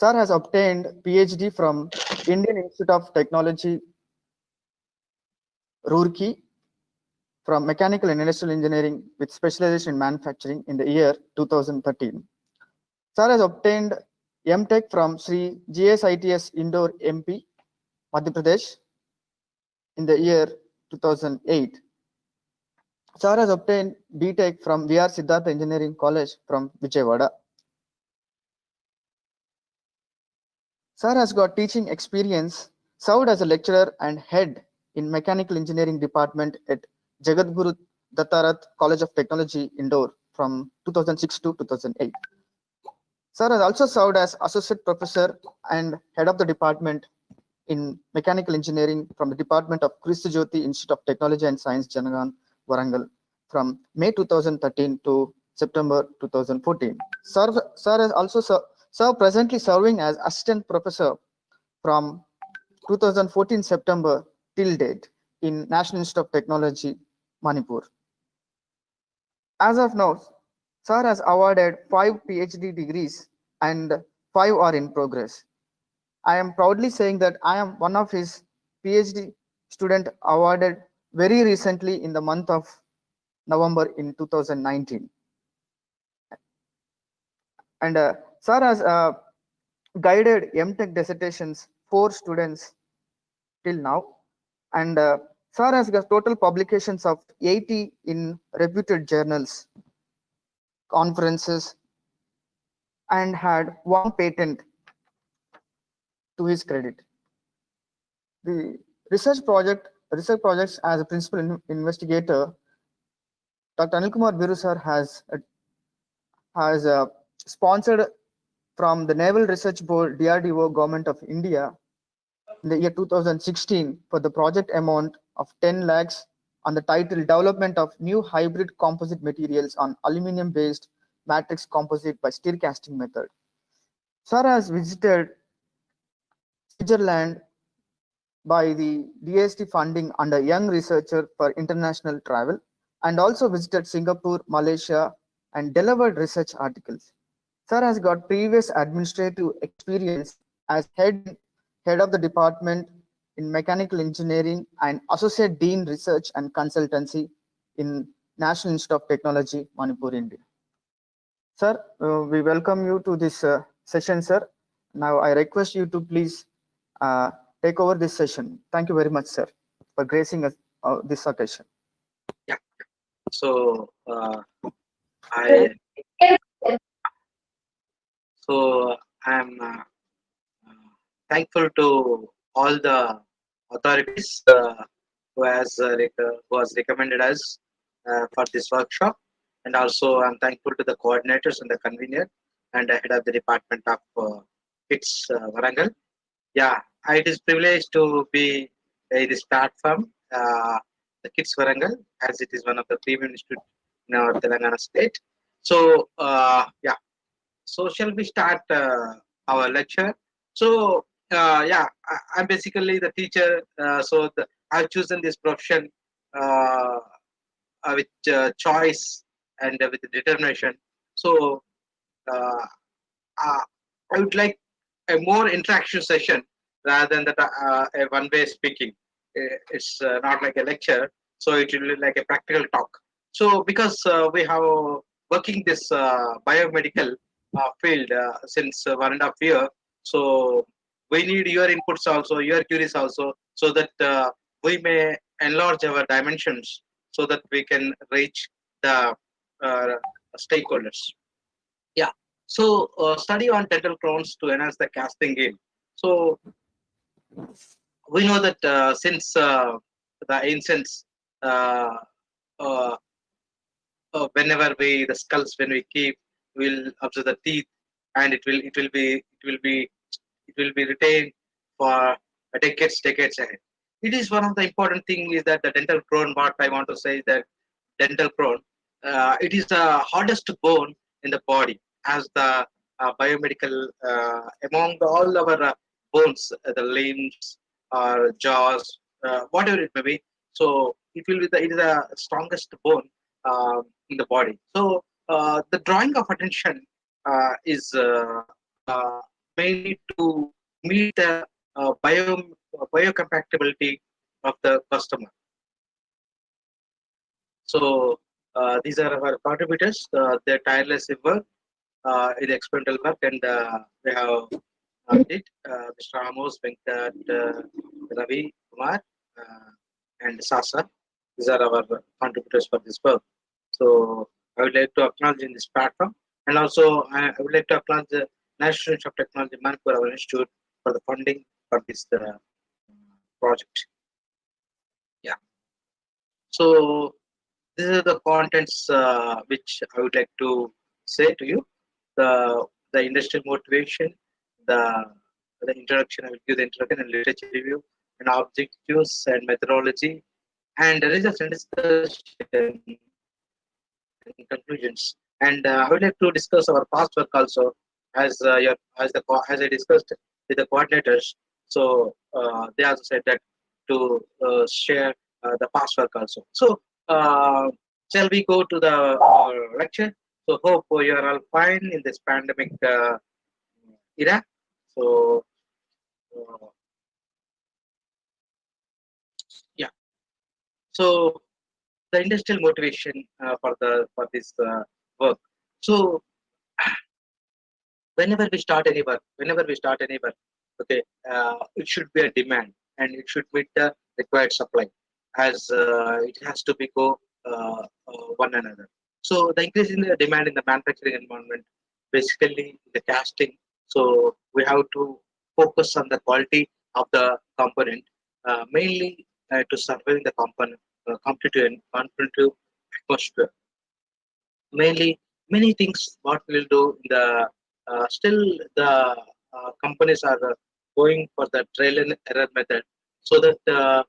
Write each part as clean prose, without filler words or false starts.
Sir has obtained PhD from Indian Institute of Technology, Roorkee, from Mechanical and Industrial Engineering with specialization in manufacturing in the year 2013. Sir has obtained M.Tech from Sri GSITS Indore MP, Madhya Pradesh in the year 2008. Sir has obtained B.Tech from VR Siddhartha Engineering College from Vijayawada. Sir has got teaching experience, served as a lecturer and head in Mechanical Engineering Department at Jagadguru Dattarath College of Technology, Indore from 2006 to 2008. Sir has also served as Associate Professor and Head of the Department in Mechanical Engineering from the Department of Krishna Jyoti Institute of Technology and Science, Janagan, Warangal from May 2013 to September 2014. Sir has also presently serving as Assistant Professor from 2014 September till date in National Institute of Technology, Manipur. As of now, Sir has awarded 5 PhD degrees and 5 are in progress. I am proudly saying that I am one of his PhD student awarded very recently in the month of November in 2019. And Sir has guided M.Tech dissertations 4 students till now. And Sir has got total publications of 80 in reputed journals, conferences, and had 1 patent to his credit. The research projects as a principal investigator, Dr. Anil Kumar Birru sir has sponsored from the Naval Research Board, DRDO, Government of India in the year 2016 for the project amount of 10 lakhs on the title Development of New Hybrid Composite Materials on Aluminum-Based Matrix Composite by Stir Casting Method. Sir has visited Switzerland by the DST funding under Young Researcher for International Travel and also visited Singapore, Malaysia and delivered research articles. Sir has got previous administrative experience as head of the department in Mechanical Engineering and Associate Dean Research and Consultancy in National Institute of Technology, Manipur, India. Sir, we welcome you to this session, sir. Now I request you to please take over this session. Thank you very much, sir, for gracing us this occasion. Yeah. So I am thankful to all the authorities who has recommended us for this workshop, and also I'm thankful to the coordinators and the convener and the head of the department of KITS Warangal. Yeah, it is privilege to be in this platform, the KITS Warangal, as it is one of the premium institutes in our Telangana state. So yeah, so shall we start our lecture? So yeah, I'm basically the teacher. I've chosen this profession with choice and with determination. So I would like a more interaction session rather than that a one-way speaking. It's not like a lecture, so it will be like a practical talk. So because we have working this biomedical field since 1.5 years, so we need your inputs also, your queries also, so that we may enlarge our dimensions so that we can reach the stakeholders. Yeah. So study on dental crowns to enhance the casting game. So we know that since the ancients, whenever the skulls when we keep, we'll observe the teeth, and it will be retained for decades ahead. It is one of the important thing is that the dental crown. What I want to say is that dental crown, it is the hardest bone in the body, as the biomedical among all our bones, the limbs or jaws, whatever it may be. So it is the strongest bone in the body. So the drawing of attention is mainly to meet the biocompatibility of the customer. So these are our contributors. Their tireless work in experimental work, and we have it, Mr. Amos, Venkat, Ravi, Kumar, and Sasa. These are our contributors for this work. So I would like to acknowledge in this platform, and also I would like to acknowledge the National Institute of Technology, Manipur, our institute, for the funding for this project. Yeah. So these are the contents which I would like to say to you. The industrial motivation, the the introduction. I will give the introduction and literature review, and objectives and methodology, and results and discussion and conclusions. And I would like to discuss our past work also, as I discussed with the coordinators. So they also said that to share the past work also. So uh, shall we go to the lecture? So hope you are all fine in this pandemic era. So uh, yeah. So the industrial motivation for this work. So whenever we start any work, okay, it should be a demand and it should meet the required supply, as it has to be go one another. So the increase in the demand in the manufacturing environment, basically the casting. So we have to focus on the quality of the component, mainly to surveying the component competitive atmosphere. Mainly many things what we'll do in the still the companies are going for the trial and error method, so that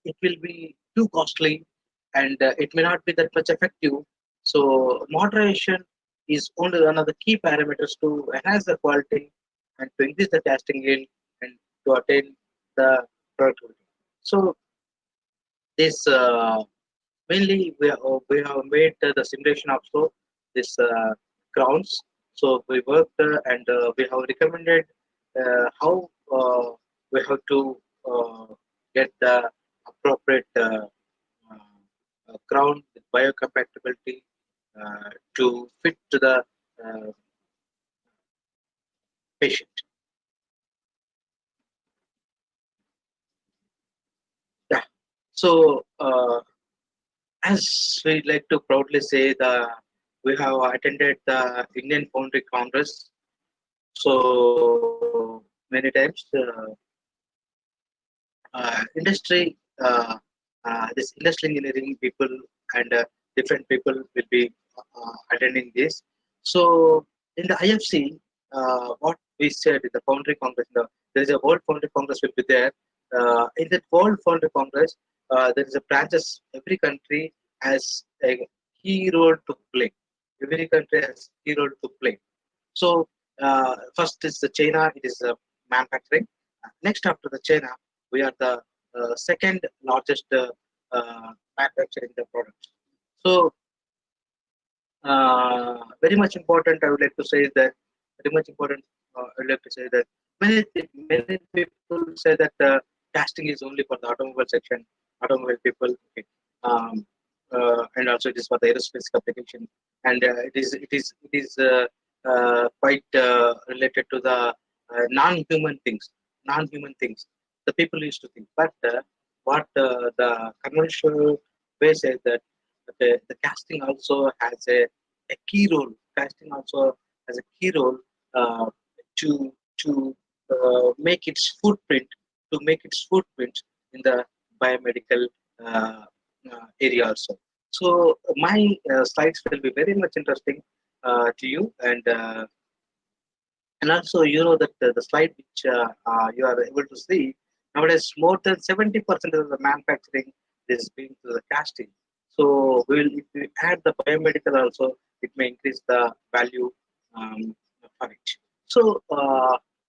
it will be too costly, and it may not be that much effective. So moderation is only one of the key parameters to enhance the quality and to increase the testing yield and to attain the productivity. So this mainly we have made the simulation also this grounds. So we worked and we have recommended how we have to uh, get the appropriate ground with biocompatibility to fit to the uh, patient. Yeah. So as we like to proudly say, the we have attended the Indian Foundry Congress so many times. Industry, this industrial engineering people and different people will be attending this. So in the IFC, what we said in the Foundry Congress, there is a World Foundry Congress will be there. In that World Foundry Congress, there is a branches. Every country has a key role to play. Every country has key role to play. So first is the China. It is manufacturing. Next after the China, we are the second largest manufacturing the products. So very much important. I would like to say that very much important. I would like to say that many people say that casting is only for the automobile section, automobile people, okay. um, and also it is for the aerospace application, and it is quite related to the non-human things. Non-human things. The people used to think, but what the conventional way says that the casting also has a key role. Casting also has a key role uh, to make its footprint in the biomedical uh, area also. So my slides will be very much interesting to you, and also you know that the slide which you are able to see nowadays, more than 70% of the manufacturing is being through the casting. So if we add the biomedical also, it may increase the value for it. So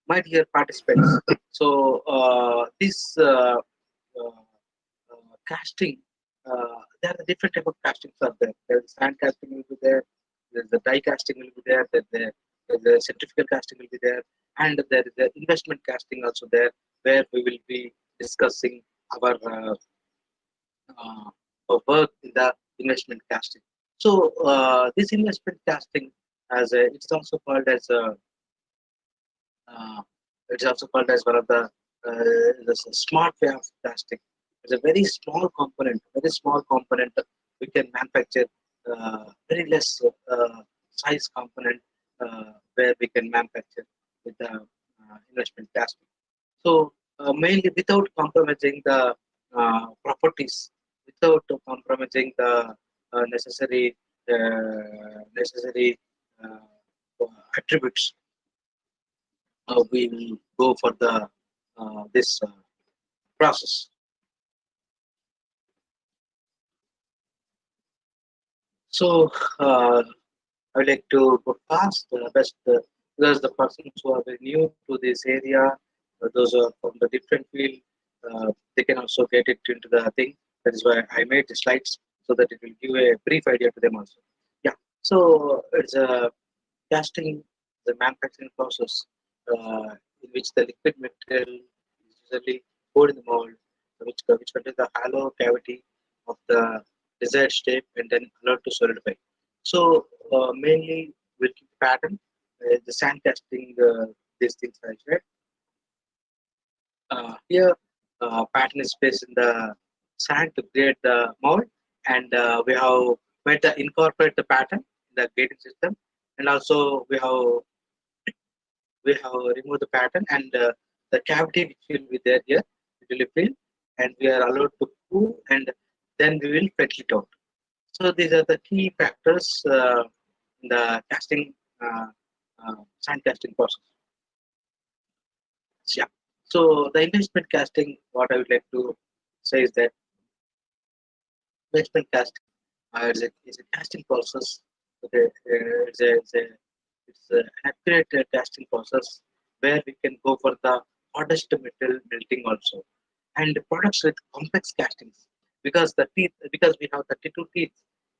my dear participants, so this casting, there are different type of castings are there. There's sand casting will be there. There's the die casting will be there. There's the centrifugal casting will be there. And there is the investment casting also there, where we will be discussing our work in the investment casting. So this investment casting, it's also called as uh, it's also called as one of the smart way of casting. It's a very small component we can manufacture, very less size component, where we can manufacture with the investment casting. So mainly without compromising the properties, without compromising the necessary attributes, we will go for the this process. So I would like to go fast, best because the persons who are very new to this area, those are from the different field, they can also get it into the thing. That is why I made the slides so that it will give a brief idea to them also. Yeah. So it's a casting, the manufacturing process, in which the liquid material is usually poured in the mold, which contains the hollow cavity of the desired shape and then allowed to solidify. So mainly we'll keep pattern, the sand casting, these things I shared. Here, pattern is placed in the sand to create the mold, and we have made the incorporate the pattern in the grading system, and also we have removed the pattern, and the cavity which will be there here, it will be filled, and we are allowed to cool, and then we will fetch it out. So these are the key factors in the casting, sand casting process. Yeah. So the investment casting, what I would like to say is that investment casting is a casting process. Okay, it's an accurate casting process where we can go for the hardest metal melting also, and products with complex castings, because we have 32 teeth,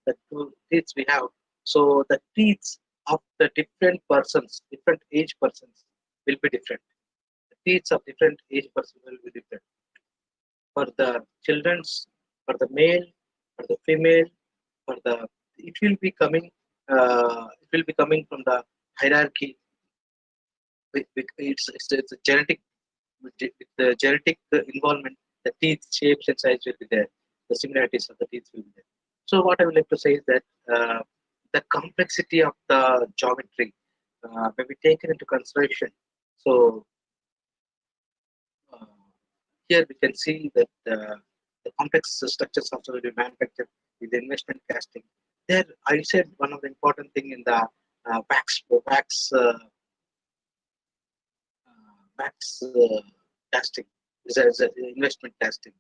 the two teeth we have. So the teeth of the different persons, different age persons will be different. The teeth of different age persons will be different. For the children's, for the male, for the female, for the it will be coming, it will be coming from the hierarchy. It's a genetic, with the genetic involvement. The teeth shapes and size will be there, the similarities of the teeth will be there. So what I would like to say is that the complexity of the geometry may be taken into consideration. So uh, here we can see that the complex structures also will be manufactured with the investment casting. There, I said one of the important thing in the wax casting is a investment casting.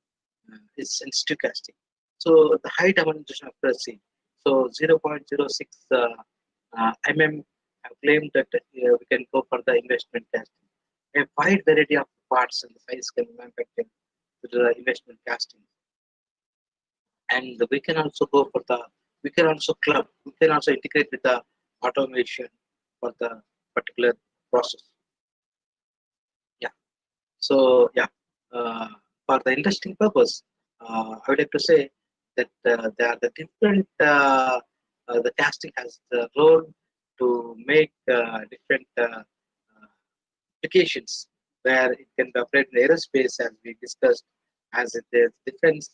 It's sensitive casting. So the high dimension accuracy. So 0.06 mm have claimed that we can go for the investment casting. A wide variety of parts and size can be manufactured with the investment casting, and we can also go for the we can also integrate with the automation for the particular process. Yeah. So yeah, for the interesting purpose, I would like to say that there are the different the casting has the role to make different applications where it can be applied in aerospace, as we discussed, as in the defense,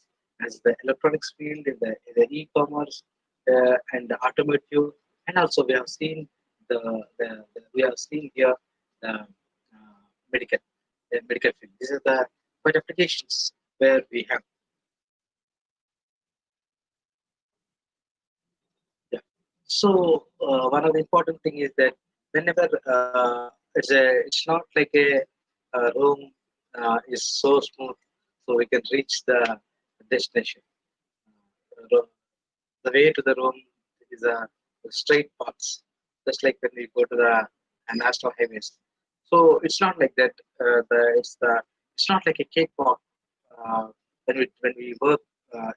as the electronics field, in the e-commerce, and the automotive, and also we have seen we have seen here the medical, the medical field. These are the quite applications where we have. Yeah. So one of the important thing is that whenever it's not like a room is so smooth, so we can reach the destination. The way to the room is a straight paths, just like when we go to the national highways. So it's not like that. It's not like a cakewalk when we work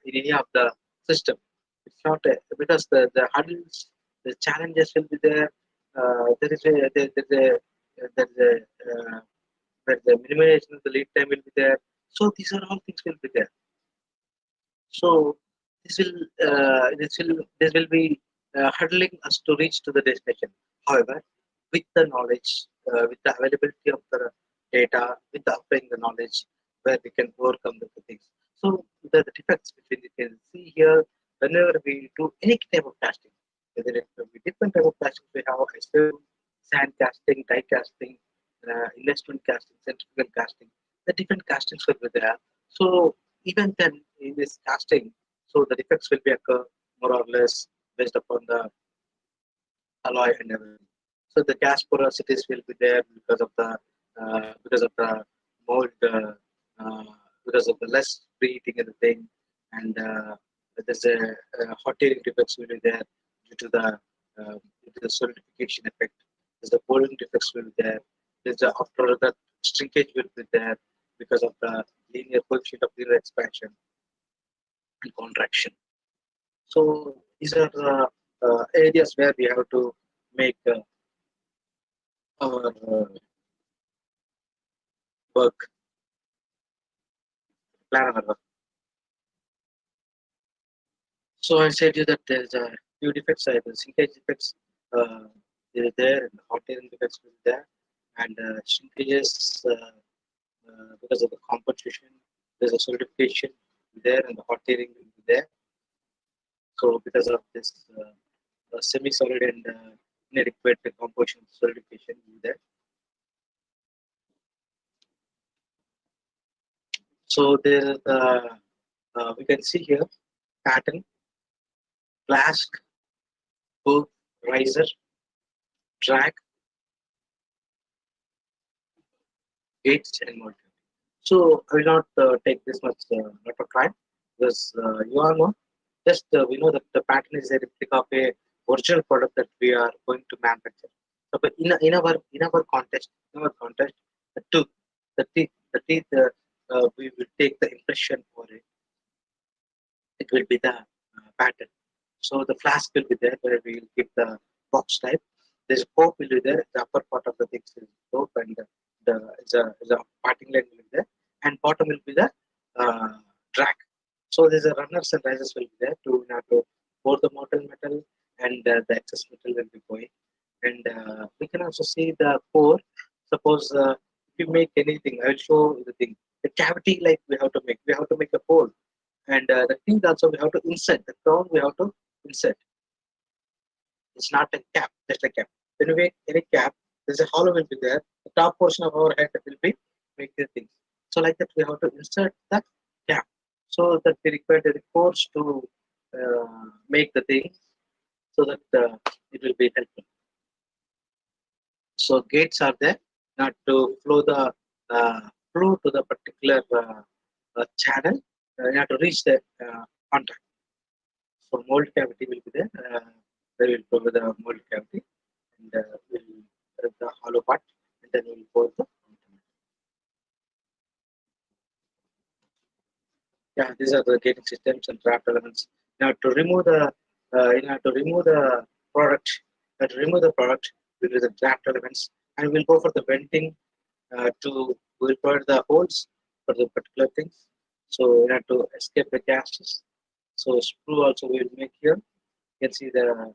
in any of the system. It's not because the hurdles, the challenges will be there. There is a there's the minimization of the lead time will be there. So these are all things will be there. So this will be hurdling us to reach to the destination. However, with the knowledge, with the availability of the data, with the applying the knowledge, where we can overcome the things. So the defects between you can see here whenever we do any type of casting, whether it will be different type of casting, we have SU, sand casting, die casting, investment casting, centrifugal casting. The different castings will be there. So even then in this casting, so the defects will be occur more or less based upon the alloy and everything. So the gas porosities will be there because of the mold uh, because of the less preheating and the thing, and there's hot air defects will be there due to the solidification effect. There's the bowling defects will be there. There's the after that shrinkage will be there because of the linear coefficient of linear expansion and contraction. So these are the areas where we have to make our work, plan our work. So I said you that there's a few defects, the sinkage defects is there, and the hot air defects will be there, and shrinkages because of the compensation. There's a solidification there, and the hot airing will be there. So because of this semi-solid and inadequate composition solidification will be there. So there we can see here pattern, flask, hook, riser, drag, gates, and motor. So I will not take this much lot of time because you all know. Just we know that the pattern is a replica of a original product that we are going to manufacture. So, but in our context, the tooth, we will take the impression for it. It will be the pattern. So the flask will be there where we will keep the box type. There's a cope will be there. The upper part of the thing is cope, and the parting line will be there, and bottom will be the track. So there's a runners and risers will be there to have to pour the molten metal, and the excess metal will be going. And we can also see the core. Suppose if you make anything, I will show you the thing. The cavity like we have to make a hole, and the teeth also we have to insert. The crown we have to insert. It's not a cap, just a cap. When we make any cap, there's a hollow will be there. The top portion of our head will be make the things. So like that, we have to insert the cap. So that we require the course to make the things so that it will be helpful. So gates are there not to flow to the particular channel. You have to reach the contact. So mold cavity will be there. There will go with the mold cavity, and we'll the hollow part, and then we'll pour the. Yeah, these are the gating systems and draft elements. Now to remove the product, we'll do the draft elements, and we'll go for the venting we'll provide the holes for the particular things. So we have to escape the gases. So sprue also we will make here. You can see the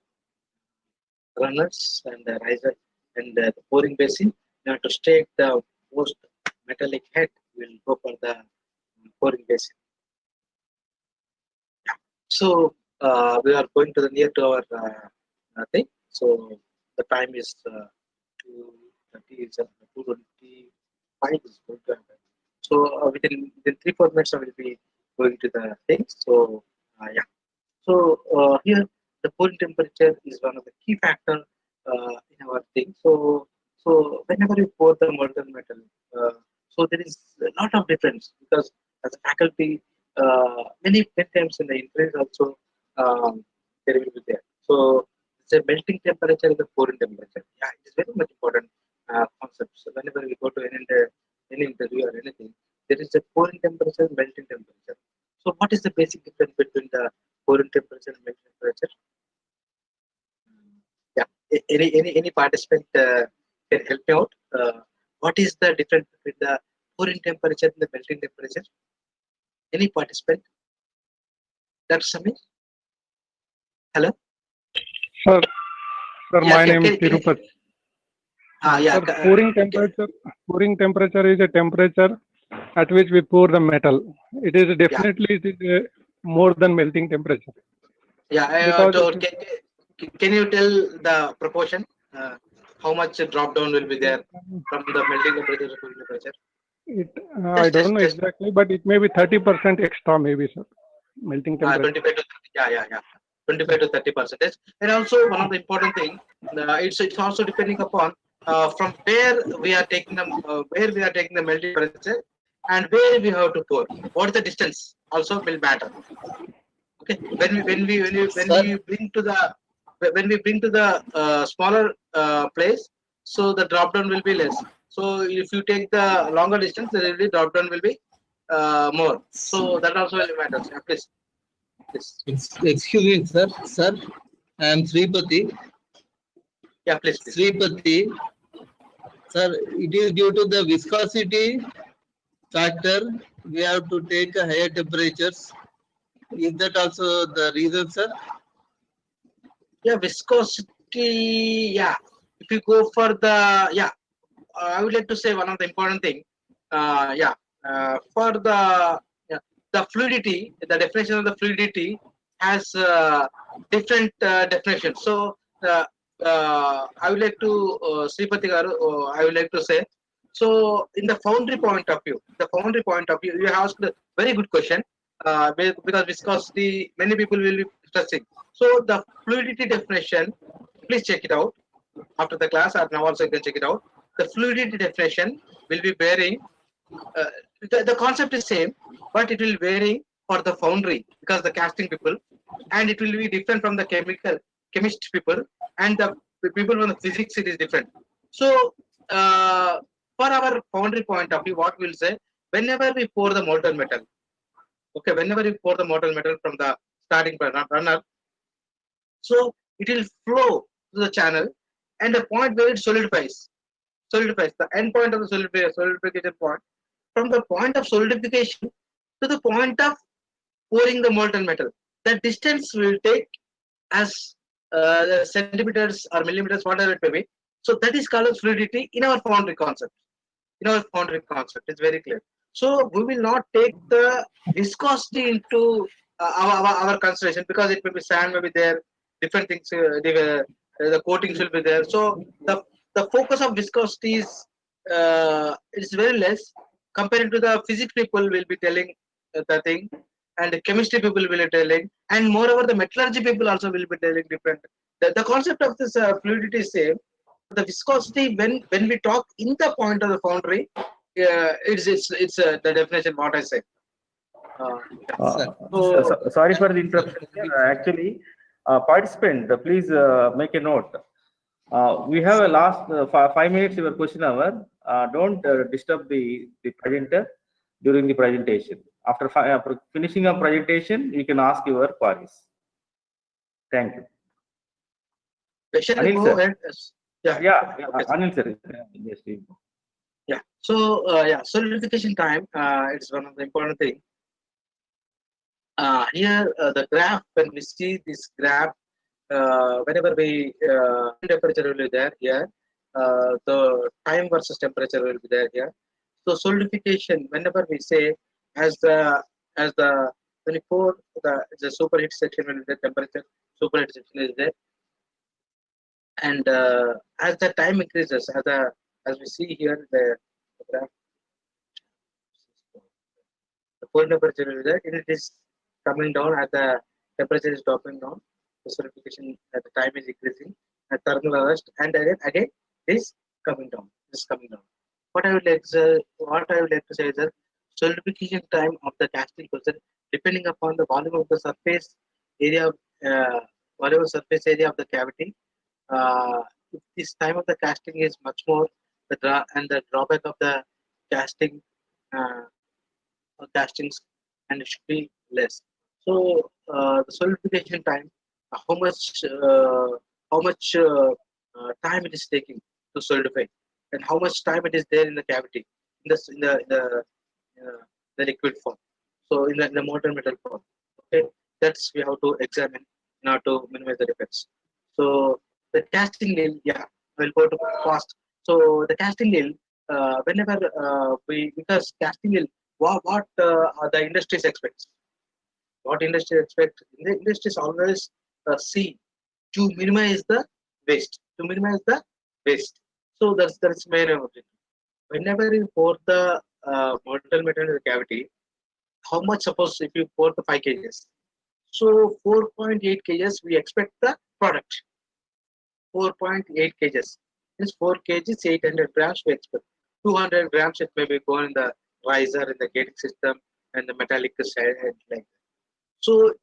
runners and the riser and the pouring basin. Now to stake the most metallic head, we'll go for the pouring basin. So we are going to the near to our thing. So the time is 2:30, is 2:25 is going to happen. So within 3-4 minutes I will be going to the thing. So yeah. So here the pouring temperature is one of the key factor in our thing. So whenever you pour the molten metal, so there is a lot of difference because as a faculty, many times in the interviews also there will be there. So it's a melting temperature and the pouring temperature. Yeah, it is very much important concept. So whenever we go to any interview or anything, there is a pouring temperature and melting temperature. So what is the basic difference between the pouring temperature and melting temperature? Yeah, any participant can help me out? What is the difference between the pouring temperature and the melting temperature? Any participant? Dr. Samir? Hello? Sir, sir, Yeah, my name is can Tirupati. yeah. Sir, pouring temperature is a temperature at which we pour the metal. It is definitely more than melting temperature. Yeah, Because can you tell the proportion? How much drop down will be there from the melting temperature to cooling temperature? I don't know exactly, but it may be 30% extra, maybe, sir. Melting temperature. 25 to 30, yeah. 25 to 30%. And also one of the important thing, it's also depending upon from where we are taking the melting temperature and where we have to pour. What is the distance also will matter. Okay, when Sir, we bring to the smaller place, so the drop down will be less. So if you take the longer distance, the drop down will be more. So that also will matter. Yeah, please. excuse me, sir. Sir, I am Sripati. Yeah, please. Sripati. Sir, it is due to the viscosity factor. We have to take a higher temperatures. Is that also the reason, sir? Yeah, viscosity. Yeah, if you go for the I would like to say one of the important thing. For the fluidity, the definition of the fluidity has different definitions. So I would like to Sripati Garu, I would like to say. So in the foundry point of view, you asked a very good question because viscosity, many people will be stressing. So the fluidity definition, please check it out after the class, or now also you can check it out. The fluidity definition will be varying. Uh, the concept is same, but it will vary for the foundry because the casting people, and it will be different from the chemist people, and the people from the physics it is different. So for our foundry point of view, what we'll say, whenever we pour the molten metal, okay, whenever you pour the molten metal from the starting runner, so it will flow to the channel, and the point where it solidifies the end point of the solidification point, from the point of solidification to the point of pouring the molten metal. The distance will take as centimeters or millimeters, whatever it may be. So that is called as fluidity in our foundry concept. It's very clear. So we will not take the viscosity into our consideration because it may be sand, may be there, different things, the coatings will be there. So the focus of viscosity is very less compared to the physics people will be telling the thing, and the chemistry people will be telling, and moreover the metallurgy people also will be telling different. The concept of this fluidity is same. The viscosity when we talk in the point of the foundry, it's the definition what I say. Sorry for the interruption. Actually, participant, please make a note. We have a last 5 minutes your question hour. Don't disturb the presenter during the presentation. After finishing a presentation, you can ask your queries. Thank you. Shall I Anil go sir. ahead? Yeah, Okay, Anil sir. Yes, please. Yeah. So solidification time. It's one of the important thing. Here the graph, when we see this graph, whenever we temperature will be there here, the time versus temperature will be there here. So solidification, whenever we say as the 24, the superheat section will be the temperature, superheat section is there, and as the time increases, as we see here the graph, the cold temperature will be there, it is coming down as the temperature is dropping down. The solidification at the time is increasing, at thermal arrest, and again is coming down. What I would like to say is that solidification time of the casting process, depending upon the volume of the surface area, of the cavity. If this time of the casting is much more, the drawback of the casting uh, castings, and it should be less. So the solidification time, how much time it is taking to solidify, and how much time it is there in the cavity, uh, the liquid form. So in the molten metal form. Okay, that's we have to examine in order to minimize the defects. So the casting nil, yeah, we'll go to fast. So the casting nil, whenever because casting nil, what are the industries expects? What industry expect? The industries always see to minimize the waste, to minimize the waste. So that's main objective. Whenever you pour the molten metal in the cavity, how much suppose if you pour the 5 kgs, so 4.8 kgs we expect the product. 4.8 kgs is 4 kgs 800 grams we expect. 200 grams it may be going in the riser in the gating system and the metallic side like that. So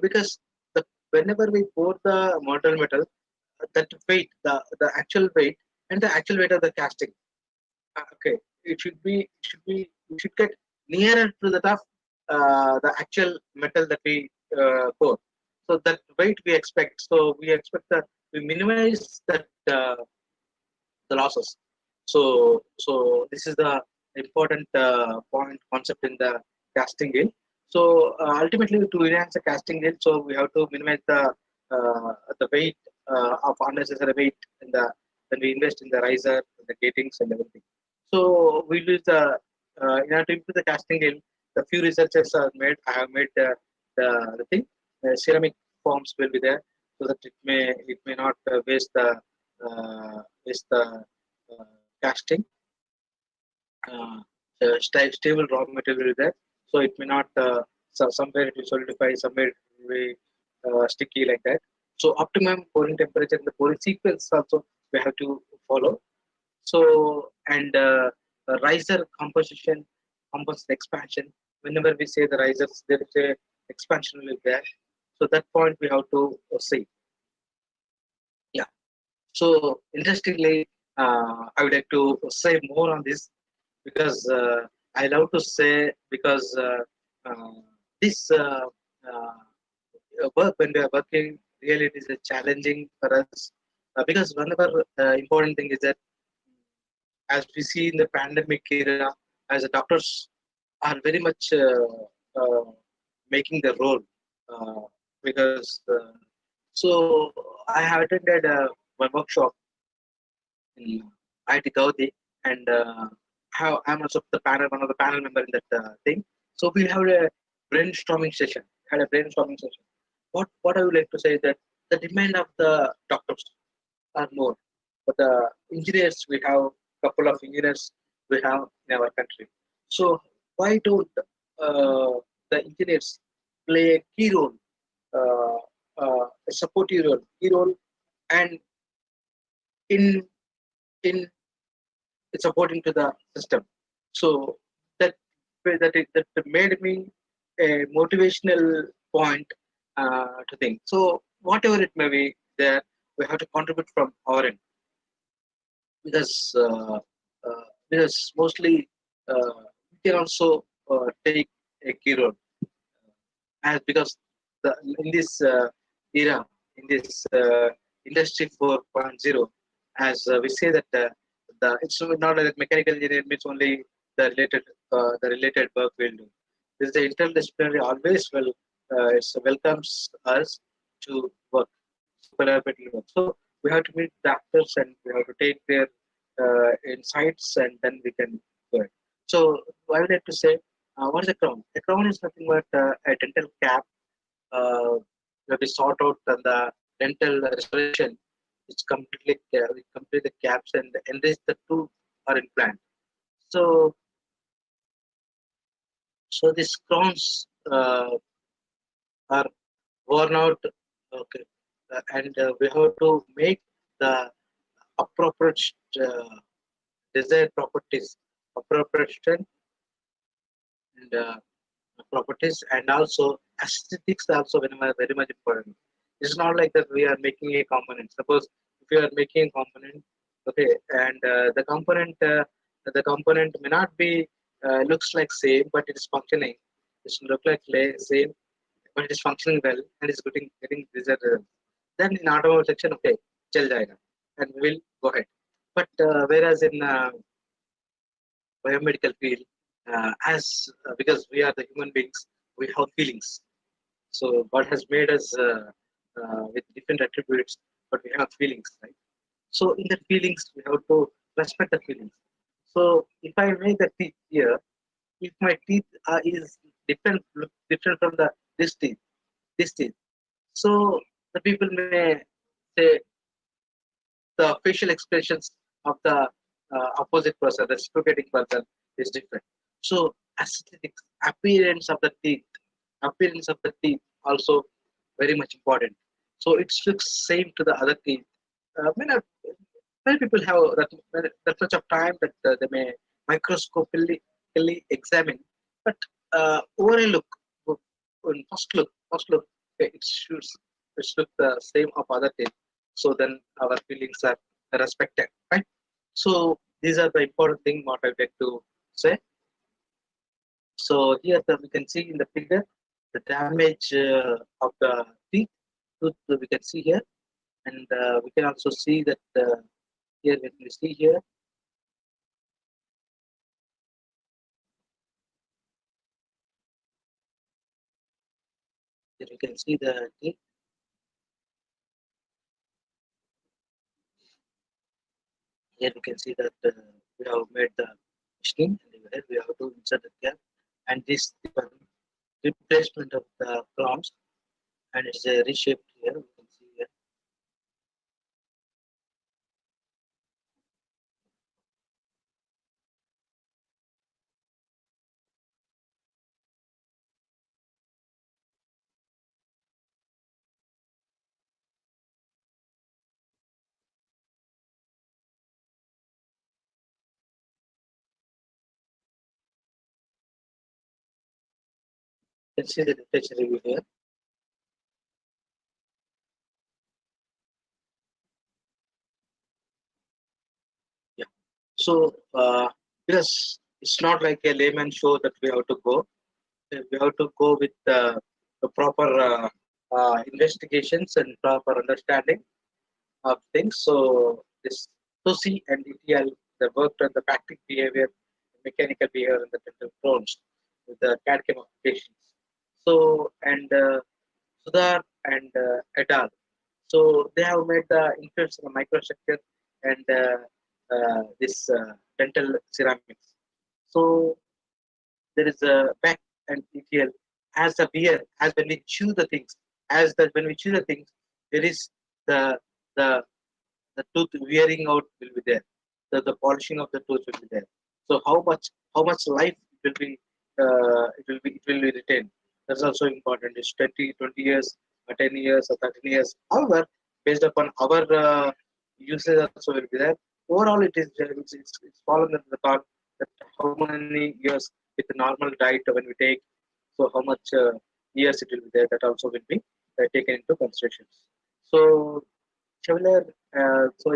because the whenever we pour the molten metal, that weight, the actual weight and the actual weight of the casting, okay, we should get nearer to the top the actual metal that we pour. So that weight we expect. So we expect that we minimize that the losses. So this is the important point concept in the casting yield. So ultimately to enhance the casting yield, so we have to minimize the weight of unnecessary weight in the when we invest in the riser, the gatings and everything. So we use in order to improve the casting yield, the few researchers are made. I have made the thing. Ceramic forms will be there so that it may not waste the casting. Uh, Stable raw material there, so it may not. Somewhere it will solidify, somewhere it will be sticky like that. So optimum pouring temperature and the pouring sequence also we have to follow. So and riser composition, composite expansion. Whenever we say the risers, there is a expansion will be there. So that point we have to see. Yeah. So interestingly, I would like to say more on this because I love to say because uh, this work when we are working really it is a challenging for us because whenever important thing is that as we see in the pandemic era, as the doctors are very much making the role uh, because so I have attended one workshop in IIT Roorkee and I'm also the panel, one of the panel member in that thing. So we have a brainstorming session. Had a brainstorming session. What I would like to say is that the demand of the doctors are more, but the engineers we have couple of engineers we have in our country. So why don't the engineers play a key role, a supportive role, and in in supporting to the system. So that that made me a motivational point to think. So whatever it may be, there we have to contribute from our end because mostly we can also take a key role as because in this era in this industry 4.0 as we say that it's not like mechanical engineering means only the related work we'll do. This is the interdisciplinary always it welcomes us to work, collaboratively work. So we have to meet doctors and we have to take their insights and then we can go ahead. So I would like to say, what is a crown? A crown is nothing but a dental cap that is sought out and the dental restoration it's completely we complete the caps and enrich the tooth or implant. So these crowns are worn out, okay, and we have to make the appropriate desired properties, appropriate strength and properties, and also aesthetics also very much important. It's not like that we are making a component. Suppose if you are making a component, okay, and the component may not be looks like same, but it is functioning. It look like same, but it is functioning well and is getting desired results. Then in automotive section, okay, chal jayega, and we will go ahead. But whereas in biomedical field, because we are the human beings, we have feelings. So God has made us with different attributes, but we have feelings, right? So in the feelings, we have to respect the feelings. So if I make the teeth here, if my teeth is different, look different from the this teeth, so the people may say the facial expressions of the opposite person, the reciprocating person, is different. So aesthetics, appearance of the teeth also very much important. So it looks same to the other teeth. Many people have that much of time that they may microscopically examine, but over a look, first look, it look the same of other teeth. So then our feelings are respected, right? So these are the important thing what I like to say. So here we can see in the figure the damage of the teeth. We can see here, and we can also see that here when we see here, here we can see the teeth. Here we can see that we have made the machine, and here we have to insert the gap, and this one replacement of the crowns, and it's reshaped here. We can see here. You can see the literature review here. Yeah. So because it's not like a layman show that we have to go. We have to go with the proper investigations and proper understanding of things. So this SOCI and ETL, the worked on the practical behavior, mechanical behavior, and the dental drones with the CAD/CAM applications. So and Sudhar and et al. So they have made the influence on the microstructure and this dental ceramics. So there is a back and ETL as a beer, as when we chew the things, when we chew the things, there is the the the tooth wearing out will be there. The polishing of the tooth will be there. So how much life it will be retained. That's also important. It's 20 years or 10 years or 13 years. However, based upon our usage also will be there. Overall, it's fallen into the thought that how many years with the normal diet when we take, so how much years it will be there. That also will be taken into consideration. So Chevalier, so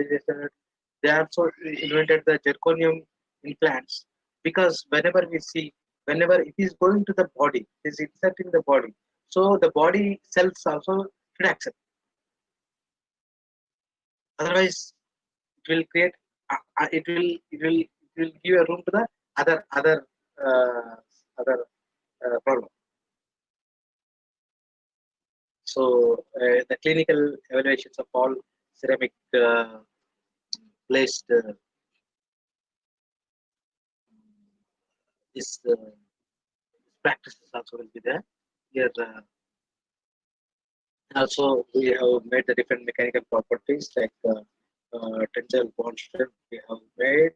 they also invented the zirconium implants because whenever it is going to the body, it is inserting the body. So the body cells also should accept. Otherwise, it will create, it will give a room to the uh, other problem. So the clinical evaluations of all ceramic placed this practices also will be there. Here also we have made the different mechanical properties like tensile bond strength we have made,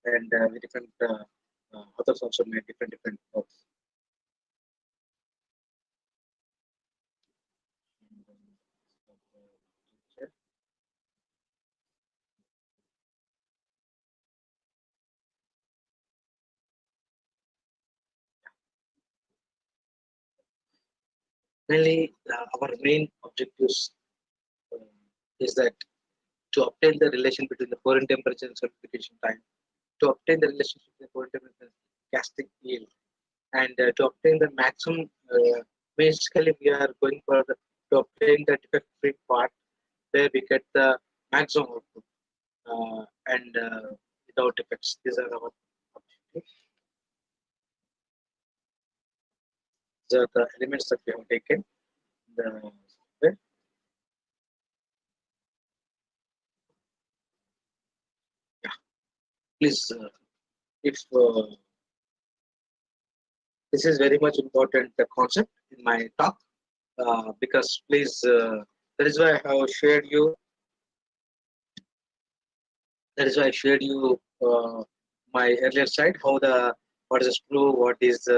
and the different others also made different works. Mainly, our main objectives uh, is that to obtain the relation between the pouring temperature and solidification time, to obtain the relationship between pouring temperature and casting yield, and to obtain the maximum. Basically, we are going for to obtain the defect-free part where we get the maximum output. and without effects. These are our objectives. These are the elements that we have taken. The software. Yeah, please, if this is very much important concept in my talk, because please, that is why I have shared you. That is why I shared you my earlier slide. How what is a screw, what is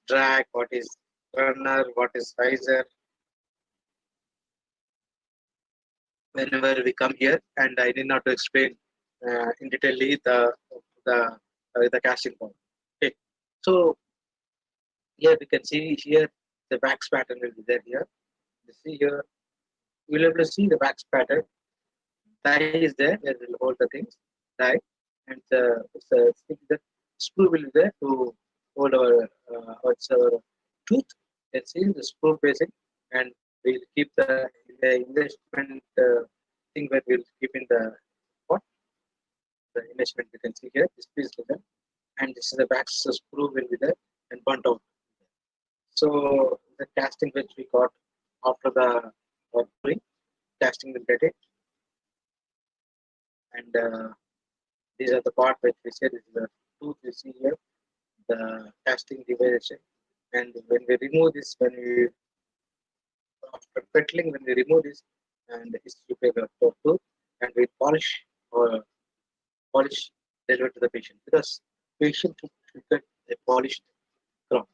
drag, what is runner, what is riser. Whenever we come here, and I need not to explain in detail the casting point. Okay, so here we can see here the wax pattern will be there here. You see here, you will be able to see the wax pattern. Die is there, where will hold the things. Die, and the screw will be there to hold our tooth. Let's see the screw basic, and we'll keep the investment thing where we'll keep in what the investment you can see here. This is the and this is the wax screw will be there and burnt out. So the casting which we got after the pouring, casting will get it, and these are the part which we said is the tooth you see here, the casting deviation, and when we remove this, when we after fettling, when we remove this, and this you take a tooth, and we polish deliver to the patient, because patient should get a polished crown.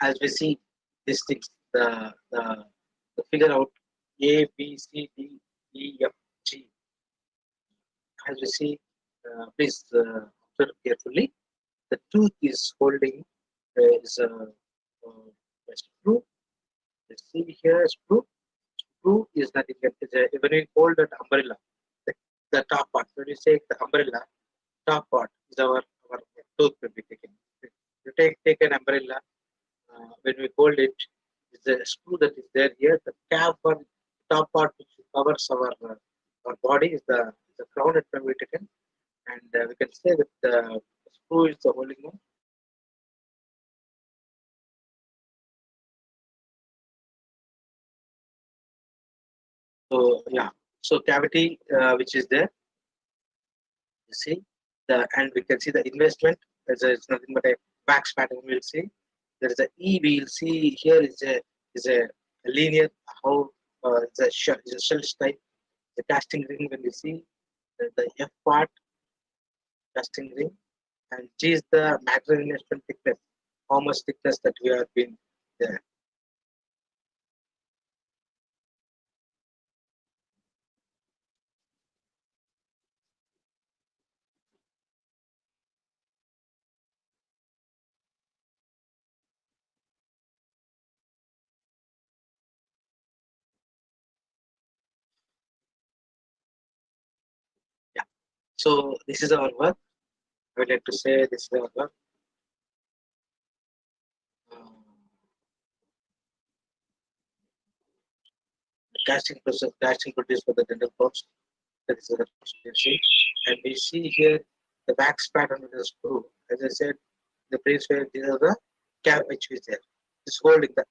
As we see these things, the figure out A, B, C, D, E, F, G. As we see, please observe carefully. The tooth is holding is a screw. You see here a screw. Screw is nothing but when we hold that umbrella, the top part. When we say the umbrella, top part is our tooth will be taken. You take an umbrella. When we hold it, the screw that is there here, the cap or top part which covers our body is the crown that can be taken, and we can say that the screw is the holding one. So yeah, so cavity which is there, you see and we can see the investment. It's nothing but a wax pattern. We'll see there is a E. We'll see here is a linear how it's a shell type. The casting ring when we see the F part casting ring, and G is the maximum investment thickness. How much thickness that we have been there. Yeah. So this is our work. I would like to say this is our work. The casting process, casting produced for the dental post. That is the see. And we see here the wax pattern of the screw. As I said, the previous way, these are the cap which is there. It's holding the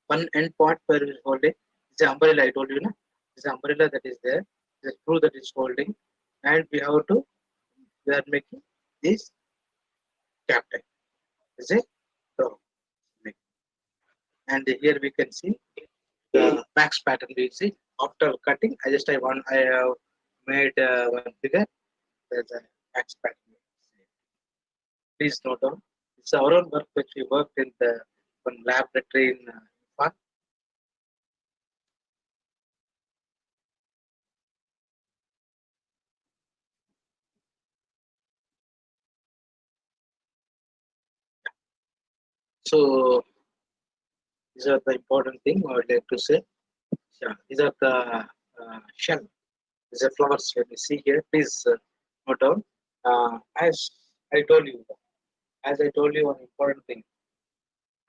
one end part where it is holding. It's the umbrella I told you, no? It's the umbrella that is there. The screw that is holding, and we are making this cap type. Is it? So, and here we can see the wax pattern. We see after cutting. I have made one figure. There's a wax pattern. Please note down. It's our own work which we worked in the one laboratory in Fun. So these are the important thing I would like to say. Yeah, these are the shell. These are flowers. Let me see here. Please note down. As I told you, one important thing.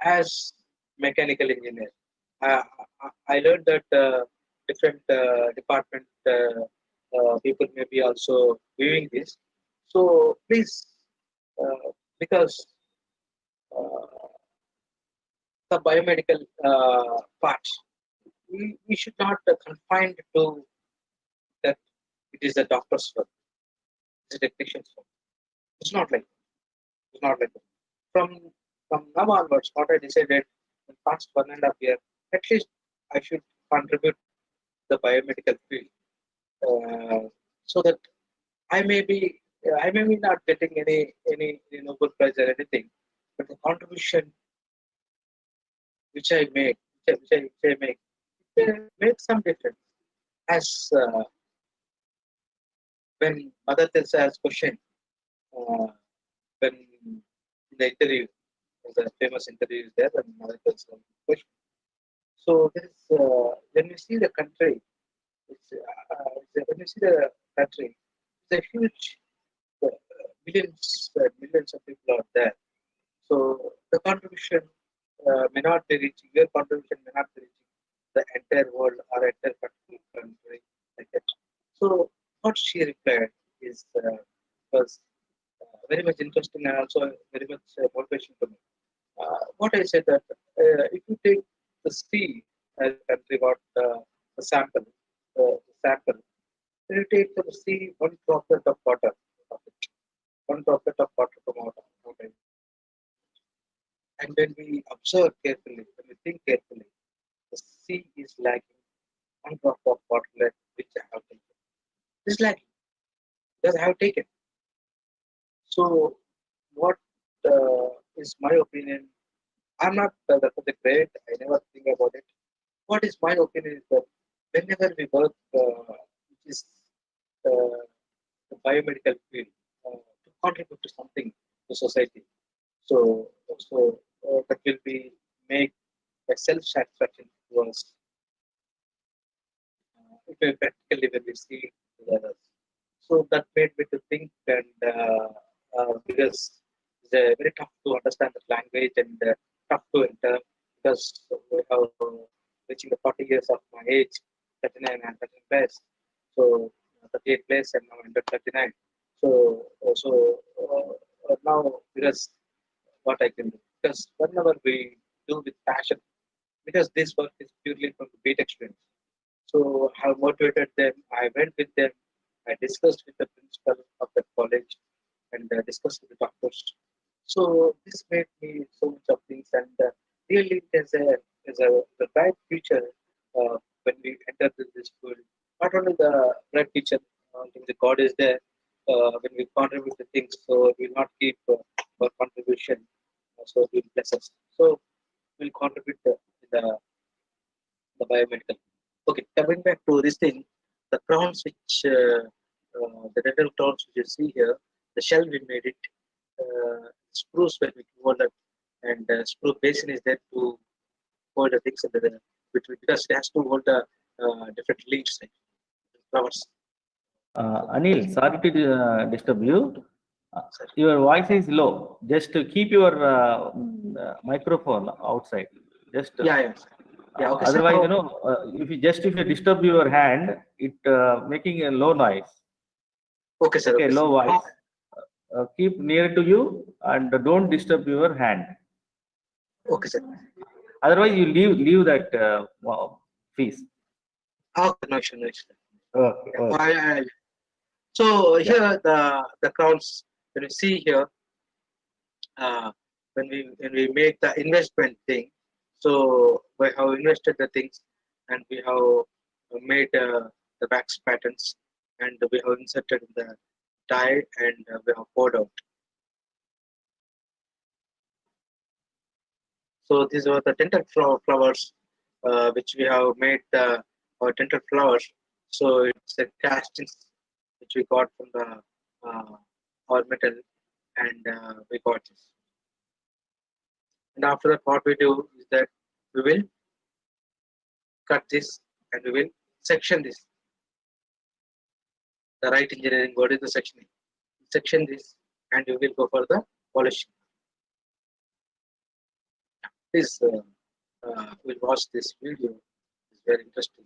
As mechanical engineer, I learned that different department people may be also viewing this. So please, because uh, the biomedical part, we should not confine to that it is a doctor's work, it's a technician's work. It's not like it's not like that. From from now onwards, what I decided in past 1.5 years, at least I should contribute the biomedical field, so that I may be I may be not getting any Nobel Prize or anything, but the contribution which I make, which I make, it makes some difference. As when Mother Teresa has question, uh, when in the interview, the famous interview is there, and Mother Teresa question. So there is when we see the country, when you see the country, it's a huge millions of people are there. So the contribution may not be reaching, your contribution may not be reaching the entire world or entire country like that. So what she replied is was very much interesting and also very much motivation to me. What I said that if you take the sea as a country, what the sample, then you take from the sea one droplet of water, one droplet of water from water. And when we observe carefully, when we think carefully, the sea is lacking one drop of water which I have taken. It is lacking because I have taken. So, what is my opinion? I'm not the great. I never think about it. What is my opinion is that whenever we work, which is uh, the biomedical field, to contribute to something to society. So, that will be make a self-satisfaction to us. If we practically when we see the others. So that made me to think, and because it's very tough to understand the language and tough to enter because we have reaching the 40 years of my age, 39 and 39 place. So 38 place and now under 39. So now because what I can do, because whenever we do with passion, because this work is purely from the beat experience. So I motivated them. I went with them. I discussed with the principal of the college and discussed with the doctors. So this made me so much of things, and really there's a bright future when we enter this field. Not only the bright future, I think the God is there when we contribute to things. So we will not keep our contribution. So we will bless us. So we'll contribute the biomedical. Okay, coming back to this thing, the crowns the dental crowns which you see here, the shell we made it, screws when we hold it, and screw basin is there to hold the things under the between because it has to hold the different leaves, like flowers. Anil, sorry to disturb you. Your voice is low. Just keep your microphone outside. Just Yeah. Okay, otherwise, so, if you disturb your hand, it making a low noise. okay, sir. Okay, Okay, low sir. voice. Keep near to you and don't disturb your hand. Okay, sir. Otherwise, you leave that piece. Okay, no issue, no issue. Okay. So here the crowns when you see here when we make the investment thing, so we have invested the things and we have made the wax patterns and we have inserted in the dye and we have poured out. So these were the dental flowers which we have made our dental flowers. So it's a castings which we got from the our metal and we got this. And after that, what we do is that we will cut this and we will section this. The right engineering word is the sectioning. Section this and we will go for the polishing. Please we'll watch this video. It's very interesting.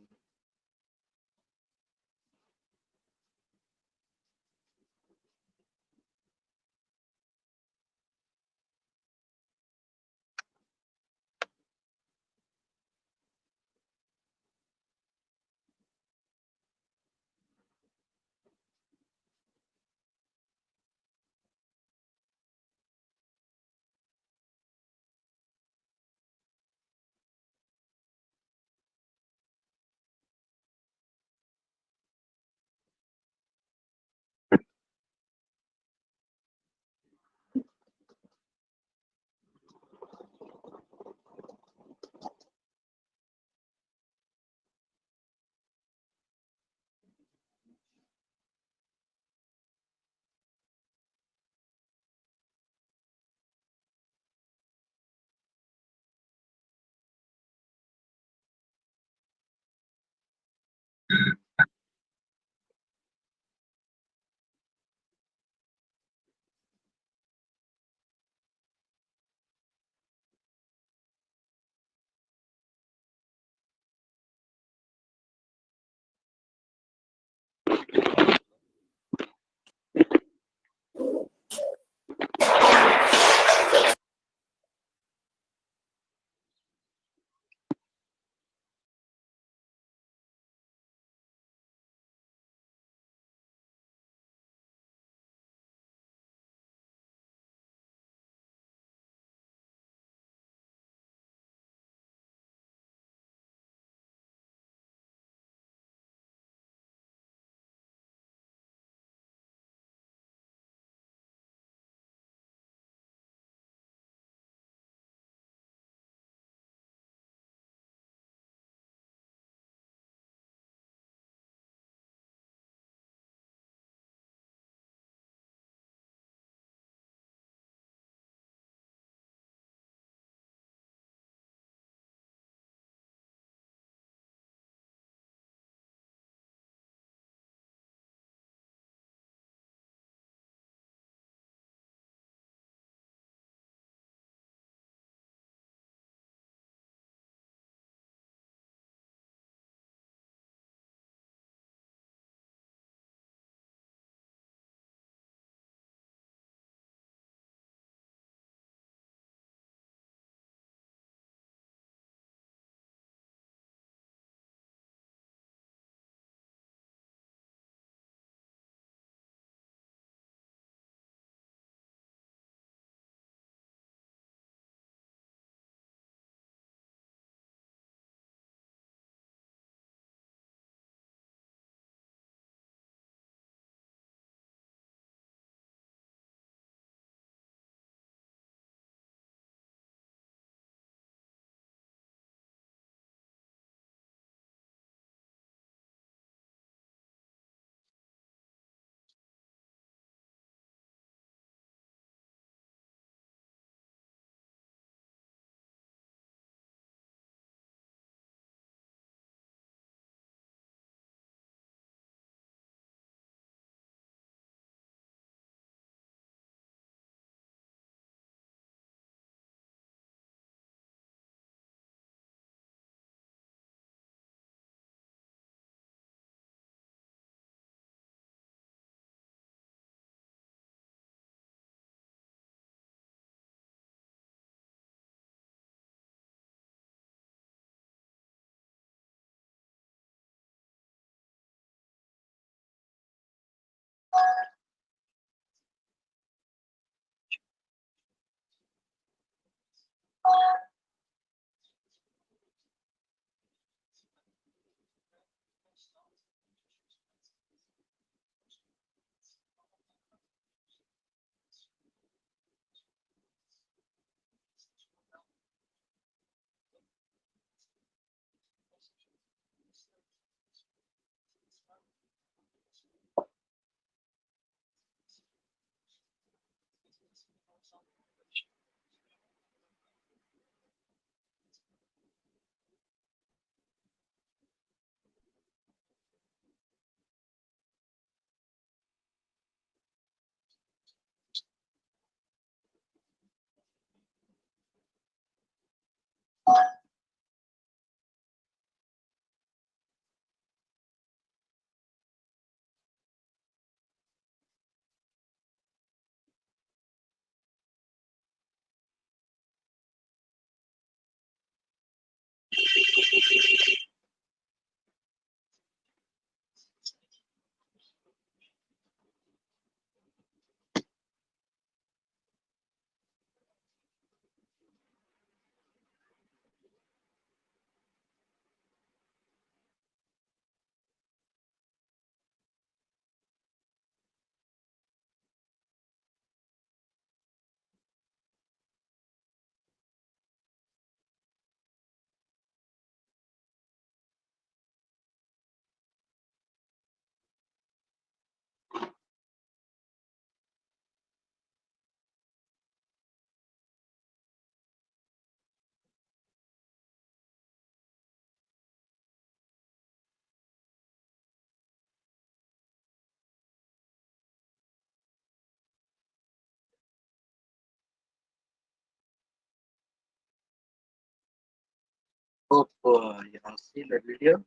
Hope you have seen the video.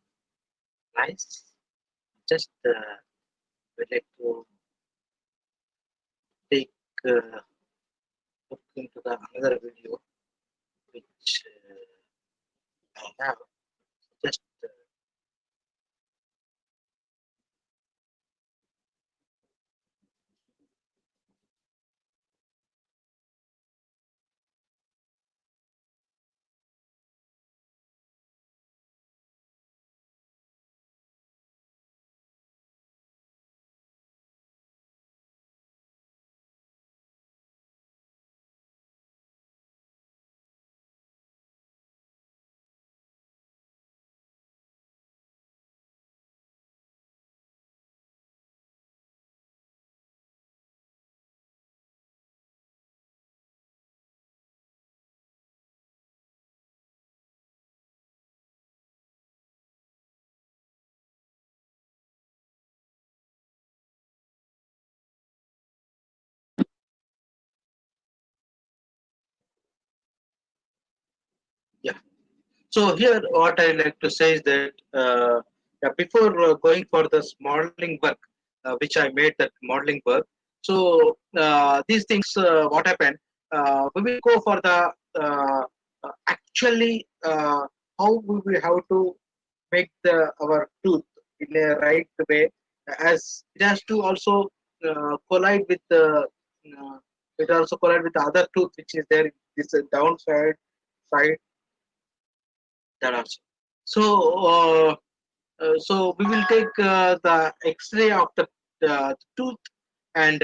Nice. Just would like to take look into the another video which I have. Just yeah. So here, what I like to say is that yeah, before going for this modeling work, which I made that modeling work. So these things, what happened? We will go for the actually how we will have to make the our tooth in a right way, as it has to also collide with the it also collide with the other tooth which is there. This downside side that also. So, so we will take the X-ray of the tooth, and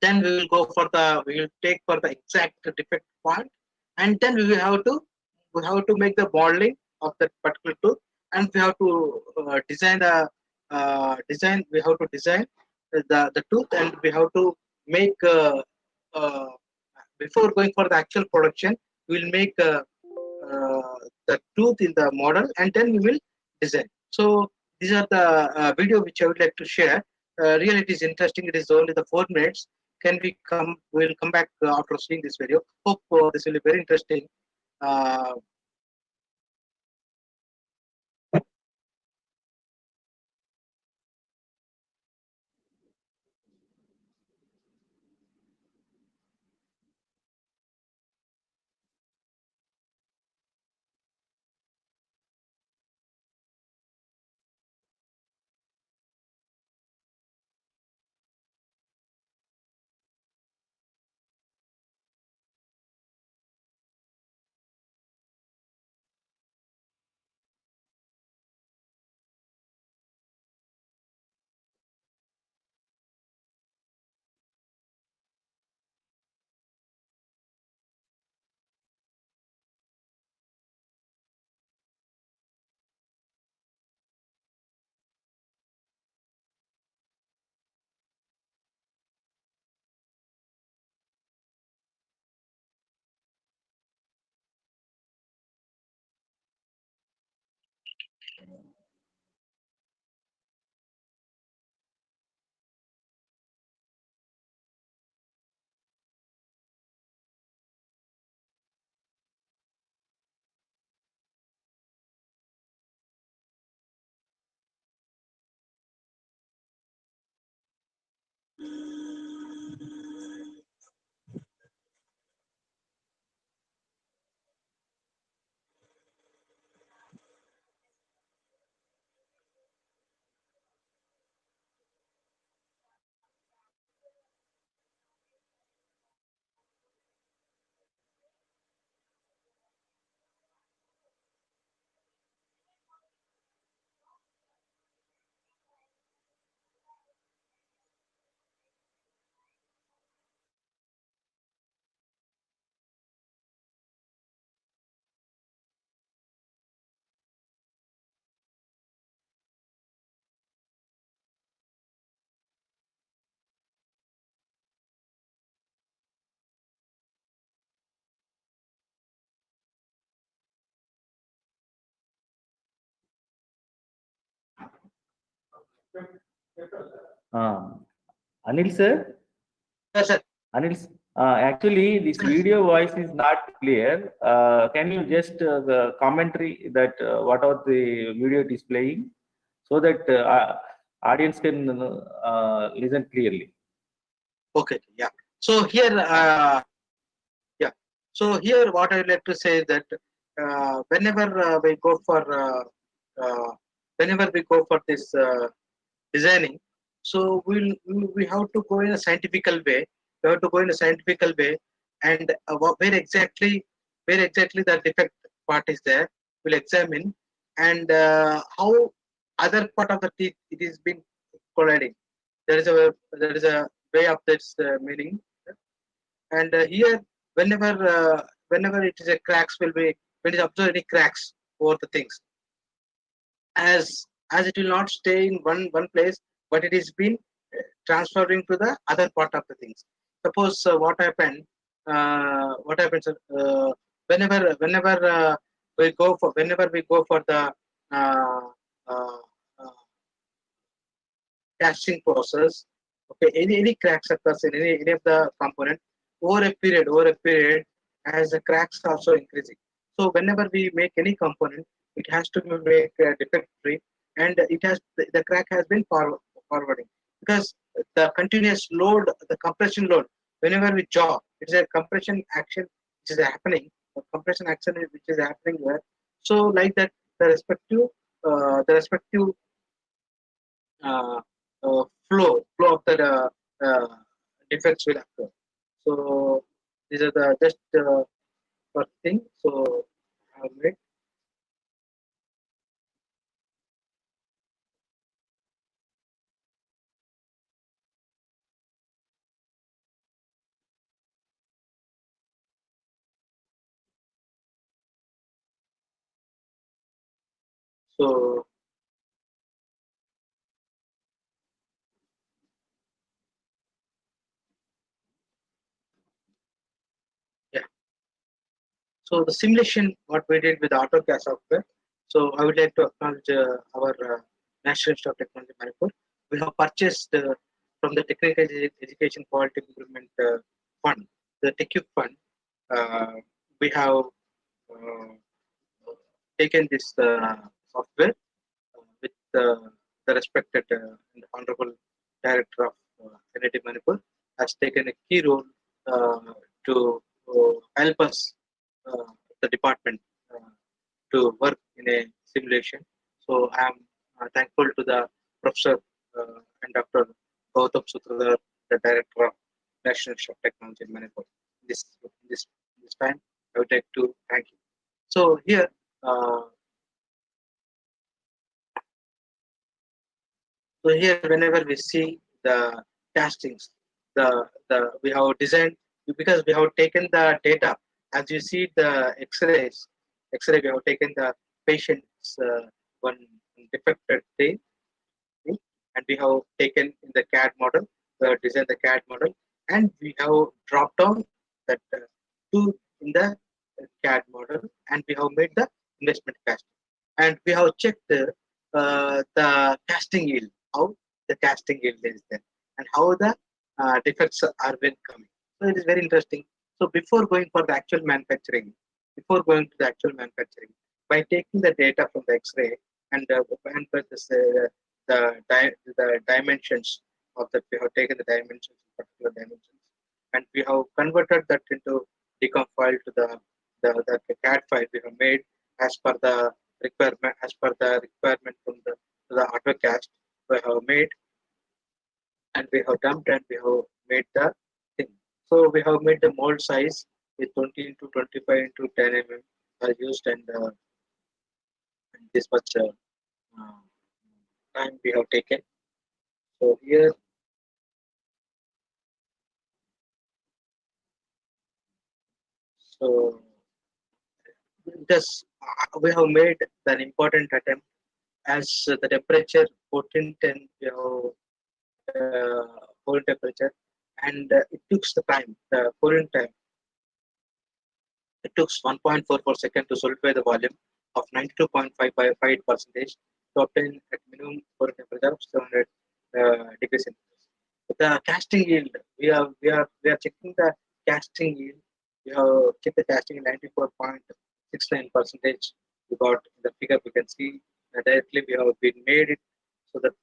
then we will go for the we will take for the exact defect point, and then we have to make the modeling of that particular tooth, and we have to design the design. We have to design the tooth, and we have to make uh, before going for the actual production. We will make the tooth in the model, and then we will design. So these are the video which I would like to share. Really, it is interesting. It is only the 4 minutes. Can we come? We will come back after seeing this video. Hope this will be very interesting. Uh, Anil sir, Yes, sir. Anil, actually this video voice is not clear. Can you just commentary that what are the video it is playing, so that audience can listen clearly. Okay. Yeah. So here, yeah. So here, what I would like to say is that whenever we go for whenever we go for this designing, so we have to go in a scientific way. We have to go in a scientific way, and where exactly the defect part is there, we'll examine, and how other part of the teeth it is been colliding. There is a way of this meaning, and here whenever it is a cracks will be when it observe any cracks over the things, as it will not stay in one place, but it is been transferring to the other part of the things. Suppose what happens whenever we go for the uh, uh, uh, casting process. Okay, any cracks occurs in any of the component over a period, as the cracks also increasing. So whenever we make any component, it has to be make defect free, and the crack has been forwarding, because the continuous load, the compression load, whenever we jaw, it's a compression action which is happening, which is happening here. So like that, the respective uh, flow of the defects will occur. So these are the just first thing. So I have made. So yeah. So the simulation what we did with AutoCAD software. So I would like to acknowledge our National Institute of Technology, Manipur. We have purchased from the Technical Education Quality Improvement Fund, the TECU Fund. Uh, we have uh, taken this software with the respected and honorable director of IIT Manipur has taken a key role to help us, the department, to work in a simulation. So I am thankful to the professor and Dr. Gautam Sutradhar, the director of National Institute of Technology in Manipur. This time, I would like to thank you. So here, uh, whenever we see the castings, we have designed, because we have taken the data. As you see the X-ray we have taken the patient's one defected thing, and we have taken in the CAD model, designed the CAD model, and we have dropped down that tooth in the CAD model, and we have made the investment casting, and we have checked the casting yield, how the casting yield is there, and how the defects are been coming. So it is very interesting. So before going to the actual manufacturing, by taking the data from the X-ray and by the dimensions of that we have taken the dimensions, particular dimensions, and we have converted that into decom file to the CAD file we have made as per the requirement from the AutoCast we have made, and we have dumped and we have made the thing. So we have made the mold size with 20 into 25 into 10 mm are used, and this much time we have taken. So here, so this we have made an important attempt as the temperature 1410 we have cooling temperature, and it took the time, the cooling time. It took 1.44 seconds to solidify the volume of 92.558 percentage to obtain at minimum cooling temperature of 700 degrees Celsius. The casting yield, we are checking the casting yield. We have checked the casting 94.69 percentage. We got in the figure. We can see directly we have been made it so that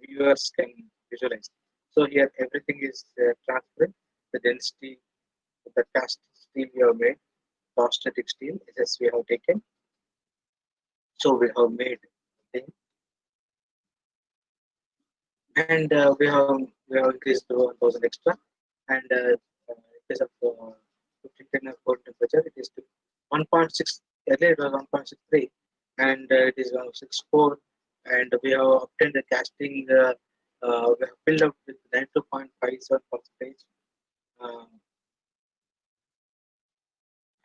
viewers can visualize. So here everything is transparent. The density of the cast steel we have made, static steel, as we have taken. So we have made thing, and we have increased to 1,000 extra, and it is of 1510 of core temperature. It is to 1.6. Earlier it was 1.63, and it is 1.64, and we have obtained the casting. We have filled up with 92.57 percentage,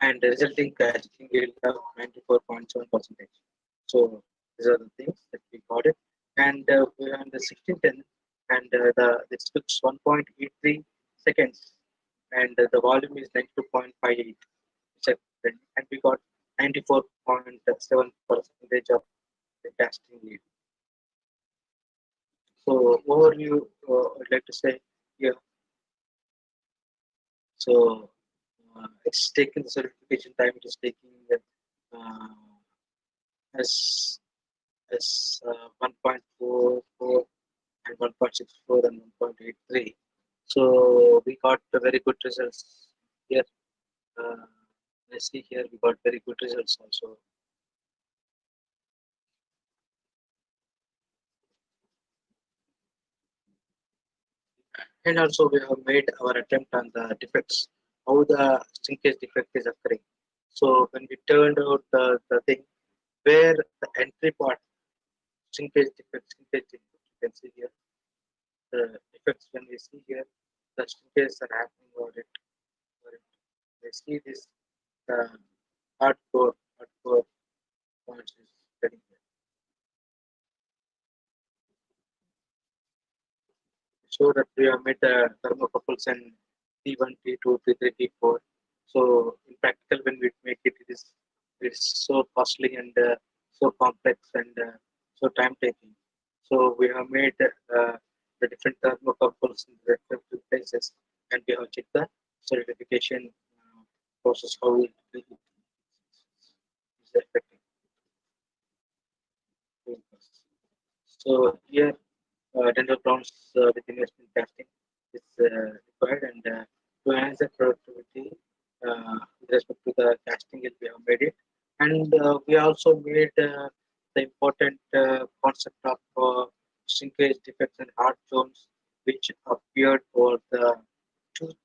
and the resulting casting yield of 94.7 percentage. So these are the things that we got it, and we are in the 1610, and this took 1.83 seconds, and the volume is 92.58, and we got 94.7 percentage of the casting yield. So overview, I'd like to say here. So it's taking the certification time. It is taking uh, as 1.44 and 1.64 and 1.83. So we got very good results here. Let's see here, we got very good results also. And also we have made our attempt on the defects, how the shrinkage defect is occurring. So when we turned out the thing where the entry part shrinkage defect, you can see here the defects. When we see here the shrinkages are happening over it. We see this hardcore points is getting here. Show that we have made the thermocouples and T1, T2, T3, T4. So in practical, when we make it, it's so costly and so complex and so time taking. So we have made the different thermocouples in the respective places, and we have checked the certification process, how it is affecting. So here, dental grounds with investment casting is required, and to enhance the productivity with respect to the casting, we have made it, and we also made the important concept of shrinkage defects and hard zones which appeared over the tooth,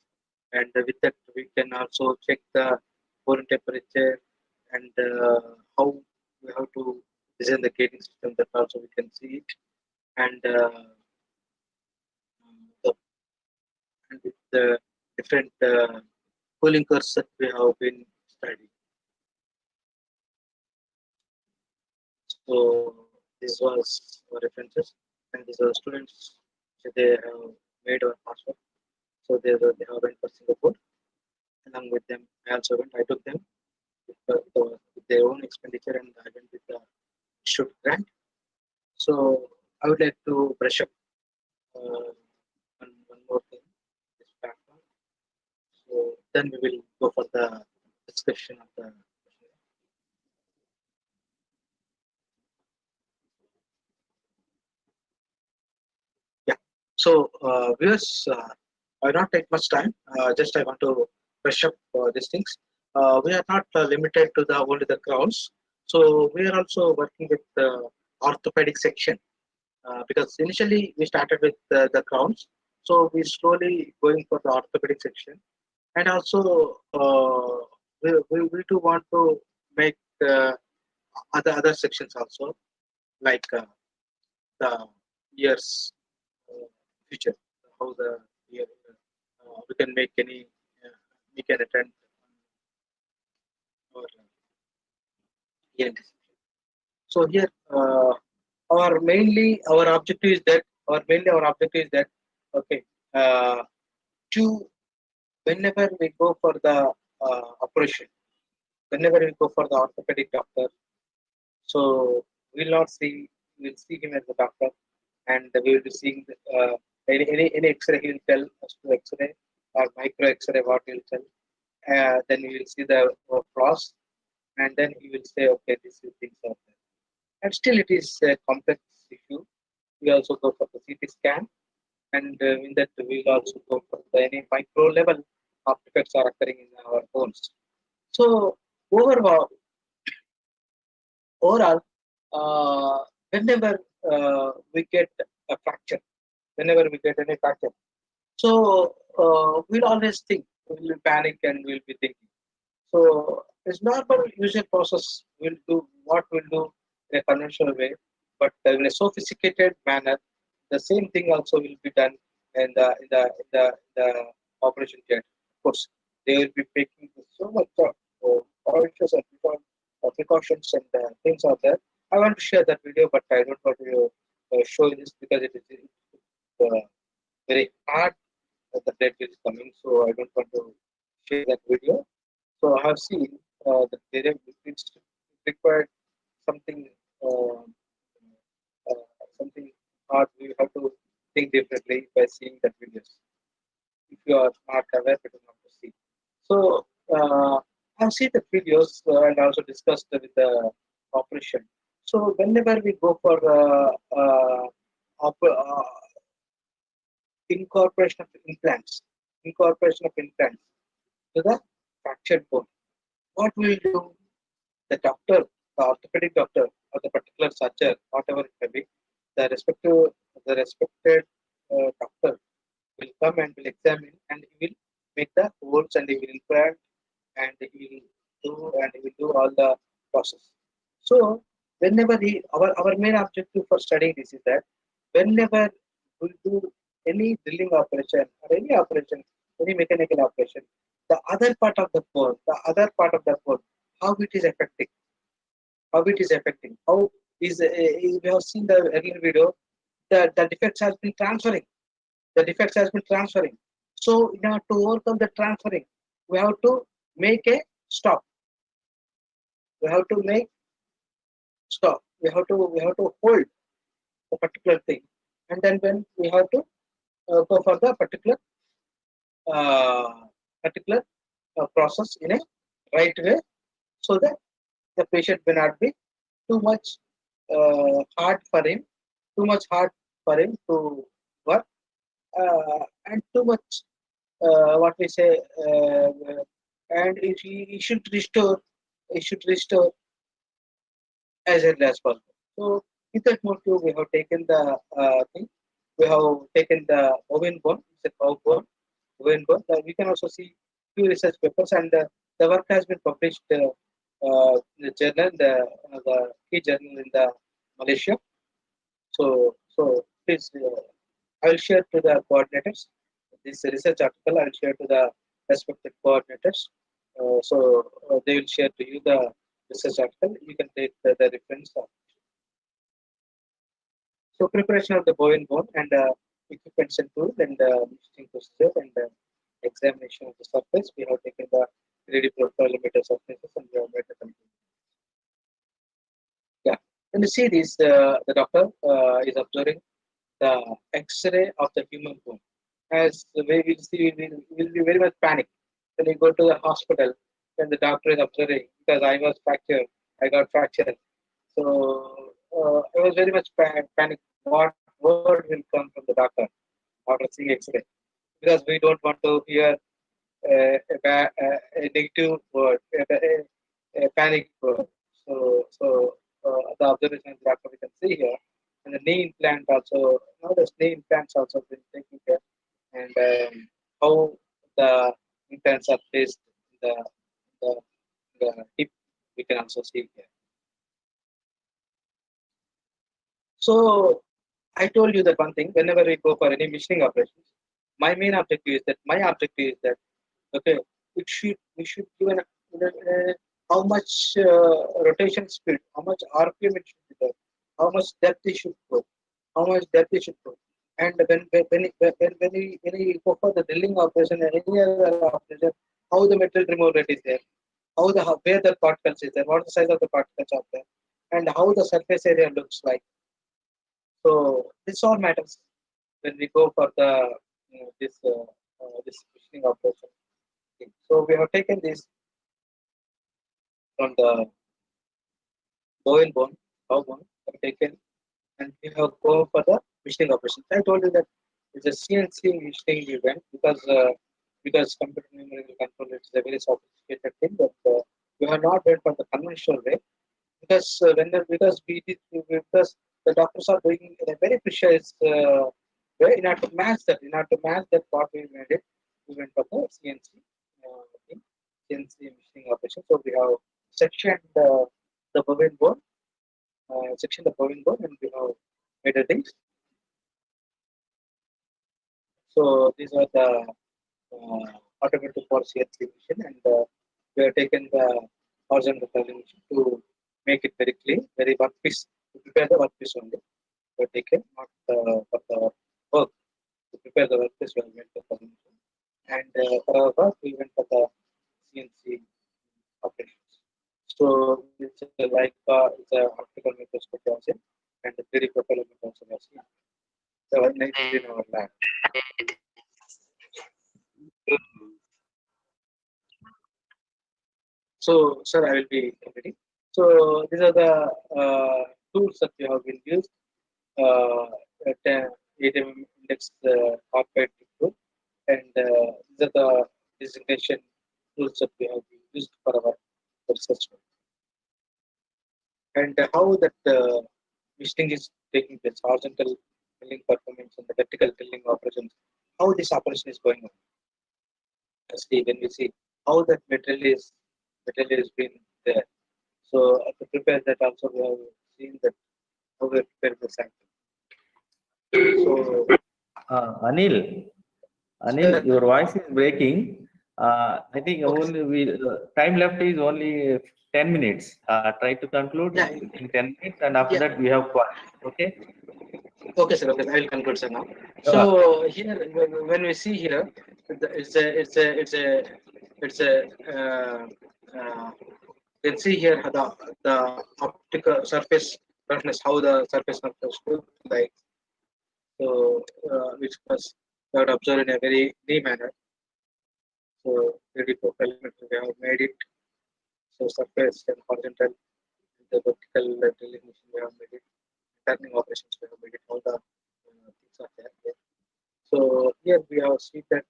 and with that we can also check the bone temperature and how we have to design the gating system. That also we can see it, and and with the different cooling curves that we have been studying. So this was our references, and these are students. So they have made our password. So they have went for Singapore. Along with them, I also went. I took them with their own expenditure, and I went with the shoot grant. So I would like to brush up one more thing, this platform. So then we will go for the discussion of the. So, viewers, I will not take much time. Just I want to brush up these things. We are not limited to the only the crowns. So we are also working with the orthopedic section because initially we started with the crowns. So we slowly going for the orthopedic section, and also we do want to make other sections also, like the years future, how the year we can make any we can attend or ENT. So here our objective is that okay, uh, to whenever we go for the operation, whenever we go for the orthopedic doctor, so we'll not see, we'll see him as a doctor, and we will be seeing any X-ray. He will tell us to X-ray or micro X-ray what he will tell. Then we will see the flaws, and then he will say, okay, this is things are there. And still, it is a complex issue. We also go for the CT scan, and in that we will also go for the any micro level of defects are occurring in our bones. So overall, overall, whenever we get a fracture, whenever we get any fracture, so we'll always think, we'll panic and we'll be thinking. So it's normal usual process. We'll do what we'll do in a conventional way, but in a sophisticated manner, the same thing also will be done in the operation theater. Of course, they will be taking so much of cautious and precautions and things out there. I want to share that video, but I don't want to show this because it is uh, very hard. The date is coming, so I don't want to share that video. So I have seen that it's required something uh, something hard. We have to think differently by seeing that videos. If you are not aware, it is not to see. So I've seen the videos and also discussed with the operation. So whenever we go for incorporation of implants to the fractured bone, what will do? The doctor, the orthopedic doctor, or the particular surgeon, whatever it may be, the respected doctor will come and will examine, and he will make the holes and he will implant and he will do all the process. So whenever our main objective for studying this is that whenever we do any drilling operation or any operation, any mechanical operation, the other part of the bone, how it is affecting, how is we have seen the earlier video, the defects has been transferring, so in order to overcome the transferring, we have to make a stop, we have to make stop, we have to hold a particular thing, and then when we have to go for the uh, particular process in a right way, so that the patient may not be too much hard for him, to work, and too much what we say, and he should restore, as early as possible. So in that motive, we have taken the thing. We have taken the bovine bone, it's a cow bovine bone. We can also see few research papers, and the work has been published in the journal, the key journal in the Malaysia. So please, I will share to the coordinators this research article. I will share to the respected coordinators. They will share to you the research article. You can take the reference. So preparation of the bovine bone and equipments and tools and mixing procedure and examination of the surface. We have taken the 3D profile limiter surfaces and we have made the conclusion. Yeah, when you see this, the doctor is observing the X-ray of the human bone. As we will see, we will be very much panic when you go to the hospital when the doctor is observing, because I was fractured, I got fractured. So I was very much panic. What word will come from the doctor? after seeing X-ray, because we don't want to hear a negative word, a panic word. The observations that we can see here, and the knee implant also. Now the knee implants also been taken care, and how the implants are placed in the, the hip, we can also see here. So I told you that one thing. Whenever we go for any machining operations, my objective is that okay, we should give how much rotation speed, how much RPM it should be there, how much depth it should go, how much depth it should go. And when we go for the drilling operation and any other operation, how the material removal rate is there, where the particles is there, what the size of the particles are there, and how the surface area looks like. So this all matters when we go for the this machining operation. So we have taken this from the bovine bone, cow bone, have taken, and we have gone for the machining operation. I told you that it's a CNC machining event because computer numerical control is a very sophisticated thing, but we have not went for the conventional way because because the doctors are doing in a very precise way in order to match that what we made it, we went for the CNC thing, CNC machining operation. So we have sectioned the bovine bone, and we have made a things. So these are the automated for CNC machine, and we have taken the horizontal turning machine to make it very clean, very workpiece, to prepare the workpiece only. We have taken not for the work, to prepare the workpiece we have made the turning machine. And for our work we went for the CNC operations. So it's it's a optical microscope also, and the 3D propeller also was here. So in our lab. So, sir, I will be completing. So, these are the tools that we have been used. At ATM index corporate tool, and these are the designation tools that we have been used for our research. And how that machining is taking place, horizontal drilling performance and the vertical drilling operations, how this operation is going on. See, when we see how that material is being there. So to prepare that also we have seen that how we prepare the sample. So Anil, Sir. your voice is breaking. I think only time left is only 10 minutes. Try to conclude Yeah. in 10 minutes, and after that we have quiet. Okay. Okay, sir. Okay, I will conclude, sir. Now, so here, when we see here, it's a you can see here the optical surface roughness, how the surface roughness looks like. So, which was observed in a very neat manner. So, very profile we have made it. So, surface and horizontal, the vertical drilling machine we have made it. Turning operations we have made it. All the things are there. So here we have seen that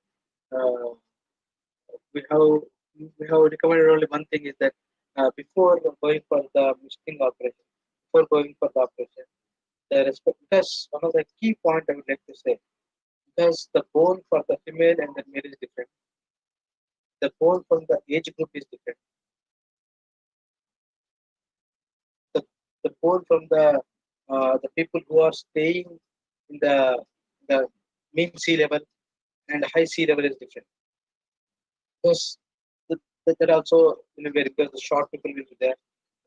we have recommended only one thing, is that before going for the machining operation, there is, because one of the key point I would like to say, because the bone for the female and the male is different, the bone from the age group is different, the bone from the people who are staying in the mean sea level and high sea level is different. Because that also very, because the short people will be there,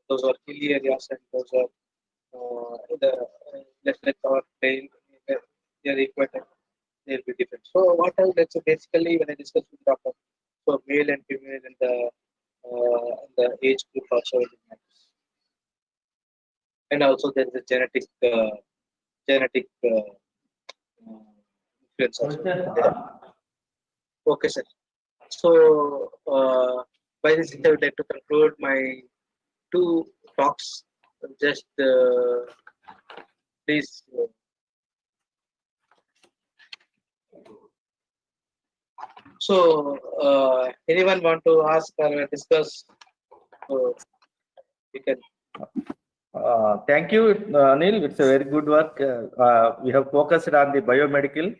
those are hilly areas, and those are the less like our plain, their equator, they'll be different. So what I let's say basically when I discuss with doctor, so male and female and the age group also matters. And also there is a genetic influence also there. Okay, sir. So by this, I would like to conclude my 2 talks. Just please So, anyone want to ask or discuss? So, you can. Thank you, Anil. It's a very good work. We have focused on the biomedical.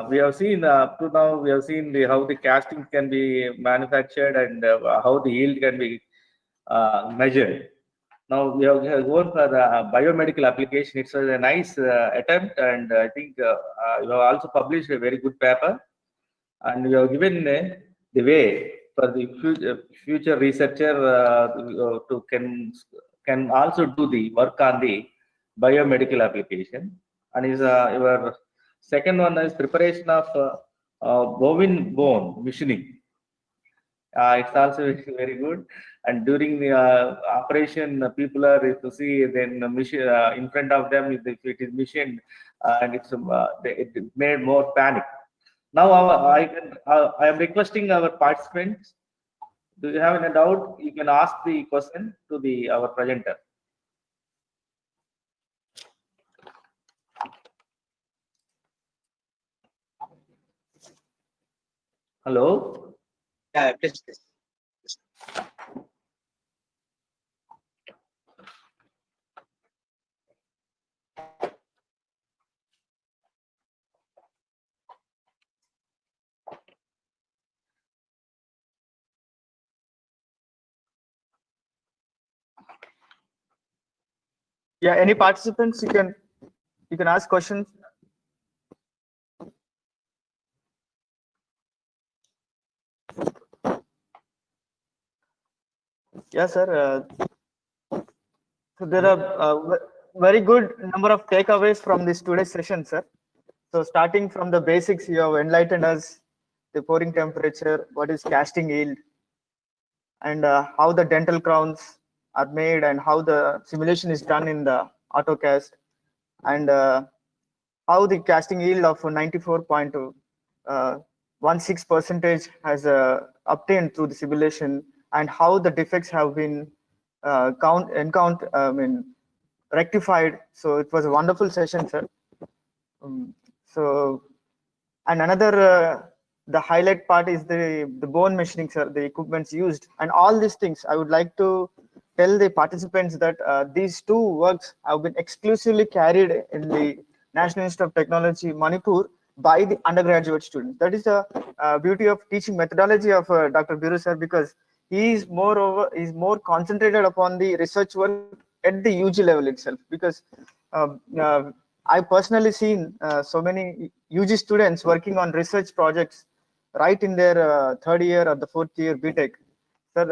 We have seen up to now. We have seen how the casting can be manufactured and how the yield can be measured. Now we have gone for the biomedical application. It's a nice attempt, and I think you have also published a very good paper, and you have given the way for the future researcher to can also do the work on the biomedical application. And is your second one is preparation of bovine bone machining. It's also very good. And during the operation, people are to see then in front of them if it is machined, and it made more panic. Now I am requesting our participants. Do you have any doubt? You can ask the question to our presenter. Hello. Yeah, please. Yeah, any participants, you can ask questions. Yeah, sir. So there are very good number of takeaways from this today's session, sir. So starting from the basics, you have enlightened us the pouring temperature, what is casting yield, and how the dental crowns are made, and how the simulation is done in the AutoCast, and how the casting yield of 94.16% has obtained through the simulation, and how the defects have been rectified. So it was a wonderful session, sir. So, and another the highlight part is the bone machining, sir, the equipments used, and all these things. I would like to tell the participants that these two works have been exclusively carried in the National Institute of Technology, Manipur, by the undergraduate students. That is the beauty of teaching methodology of Dr. Birru, sir, because he is more concentrated upon the research work at the UG level itself. Because I personally seen so many UG students working on research projects right in their third year or the fourth year BTech. Sir,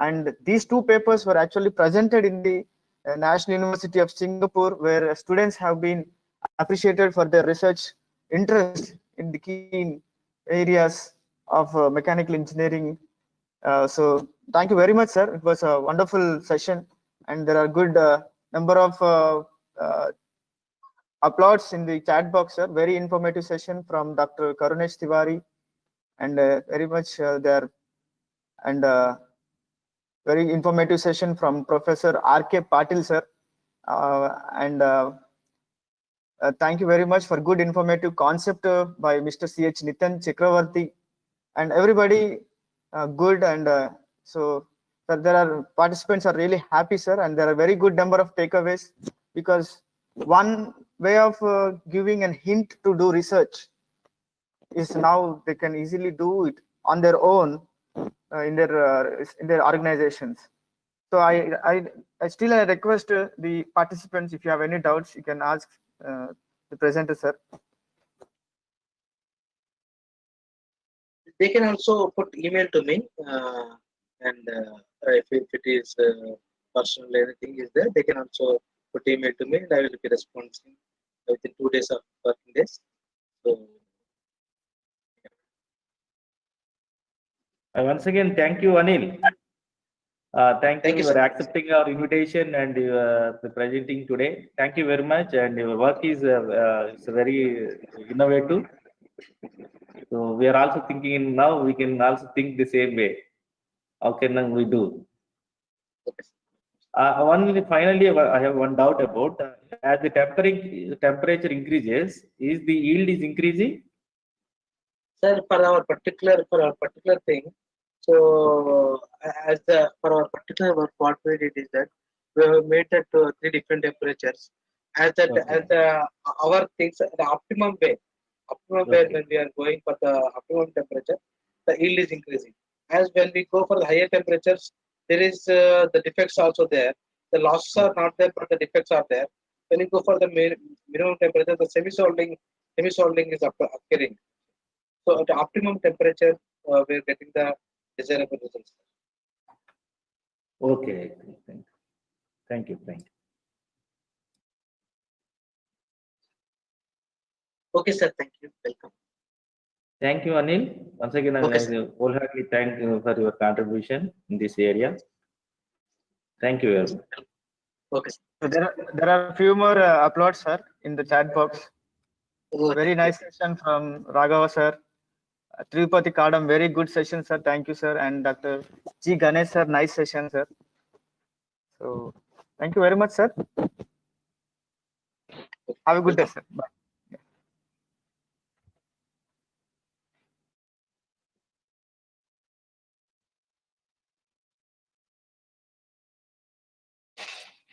and these two papers were actually presented in the National University of Singapore, where students have been appreciated for their research interest in the key areas of mechanical engineering. So thank you very much, sir. It was a wonderful session, and there are good number of applause in the chat box, sir. Very informative session from Dr. Karunesh Tiwari, and very much there, and very informative session from Professor R.K. Patil, sir. And thank you very much for good informative concept by Mr. C.H. Nitin Chakravarti, and everybody good. And so sir, there are participants are really happy, sir, and there are very good number of takeaways, because one way of giving a hint to do research is now they can easily do it on their own in their organizations. So I still request the participants, if you have any doubts, you can ask the presenter, sir. They can also put email to me, and if it is personal anything is there, they can also put email to me, and I will be responding within 2 days of working days. So Once again, thank you, Anil. Thank you for accepting our invitation and the presenting today. Thank you very much, and your work is very innovative. So we are also thinking now we can also think the same way. How can we do? Finally, I have one doubt about as the temperature increases, is the yield is increasing? Sir, for our particular thing, so as the for our particular work, what we did is that we have made that to 3 different temperatures. As that Okay. as the our things the optimum way Okay. when we are going for the optimum temperature, the yield is increasing. As when we go for the higher temperatures, there is the defects also there. The losses are not there, but the defects are there. When you go for the minimum temperature, the semi-soldering is occurring. So at the optimum temperature, we're getting the desirable results. Okay. Thank you. Okay, sir. Thank you. Welcome. Thank you, Anil. Once again, Okay, I wholeheartedly thank you for your contribution in this area. Thank you very much. Okay. So there are a few more uploads, sir, in the chat box. Oh, Very nice session from Raghava, sir. Tripati Kadam, very good session, sir. Thank you, sir. And Dr. G. Ganesh, sir, nice session, sir. So thank you very much, sir. Have a good day, sir. Bye.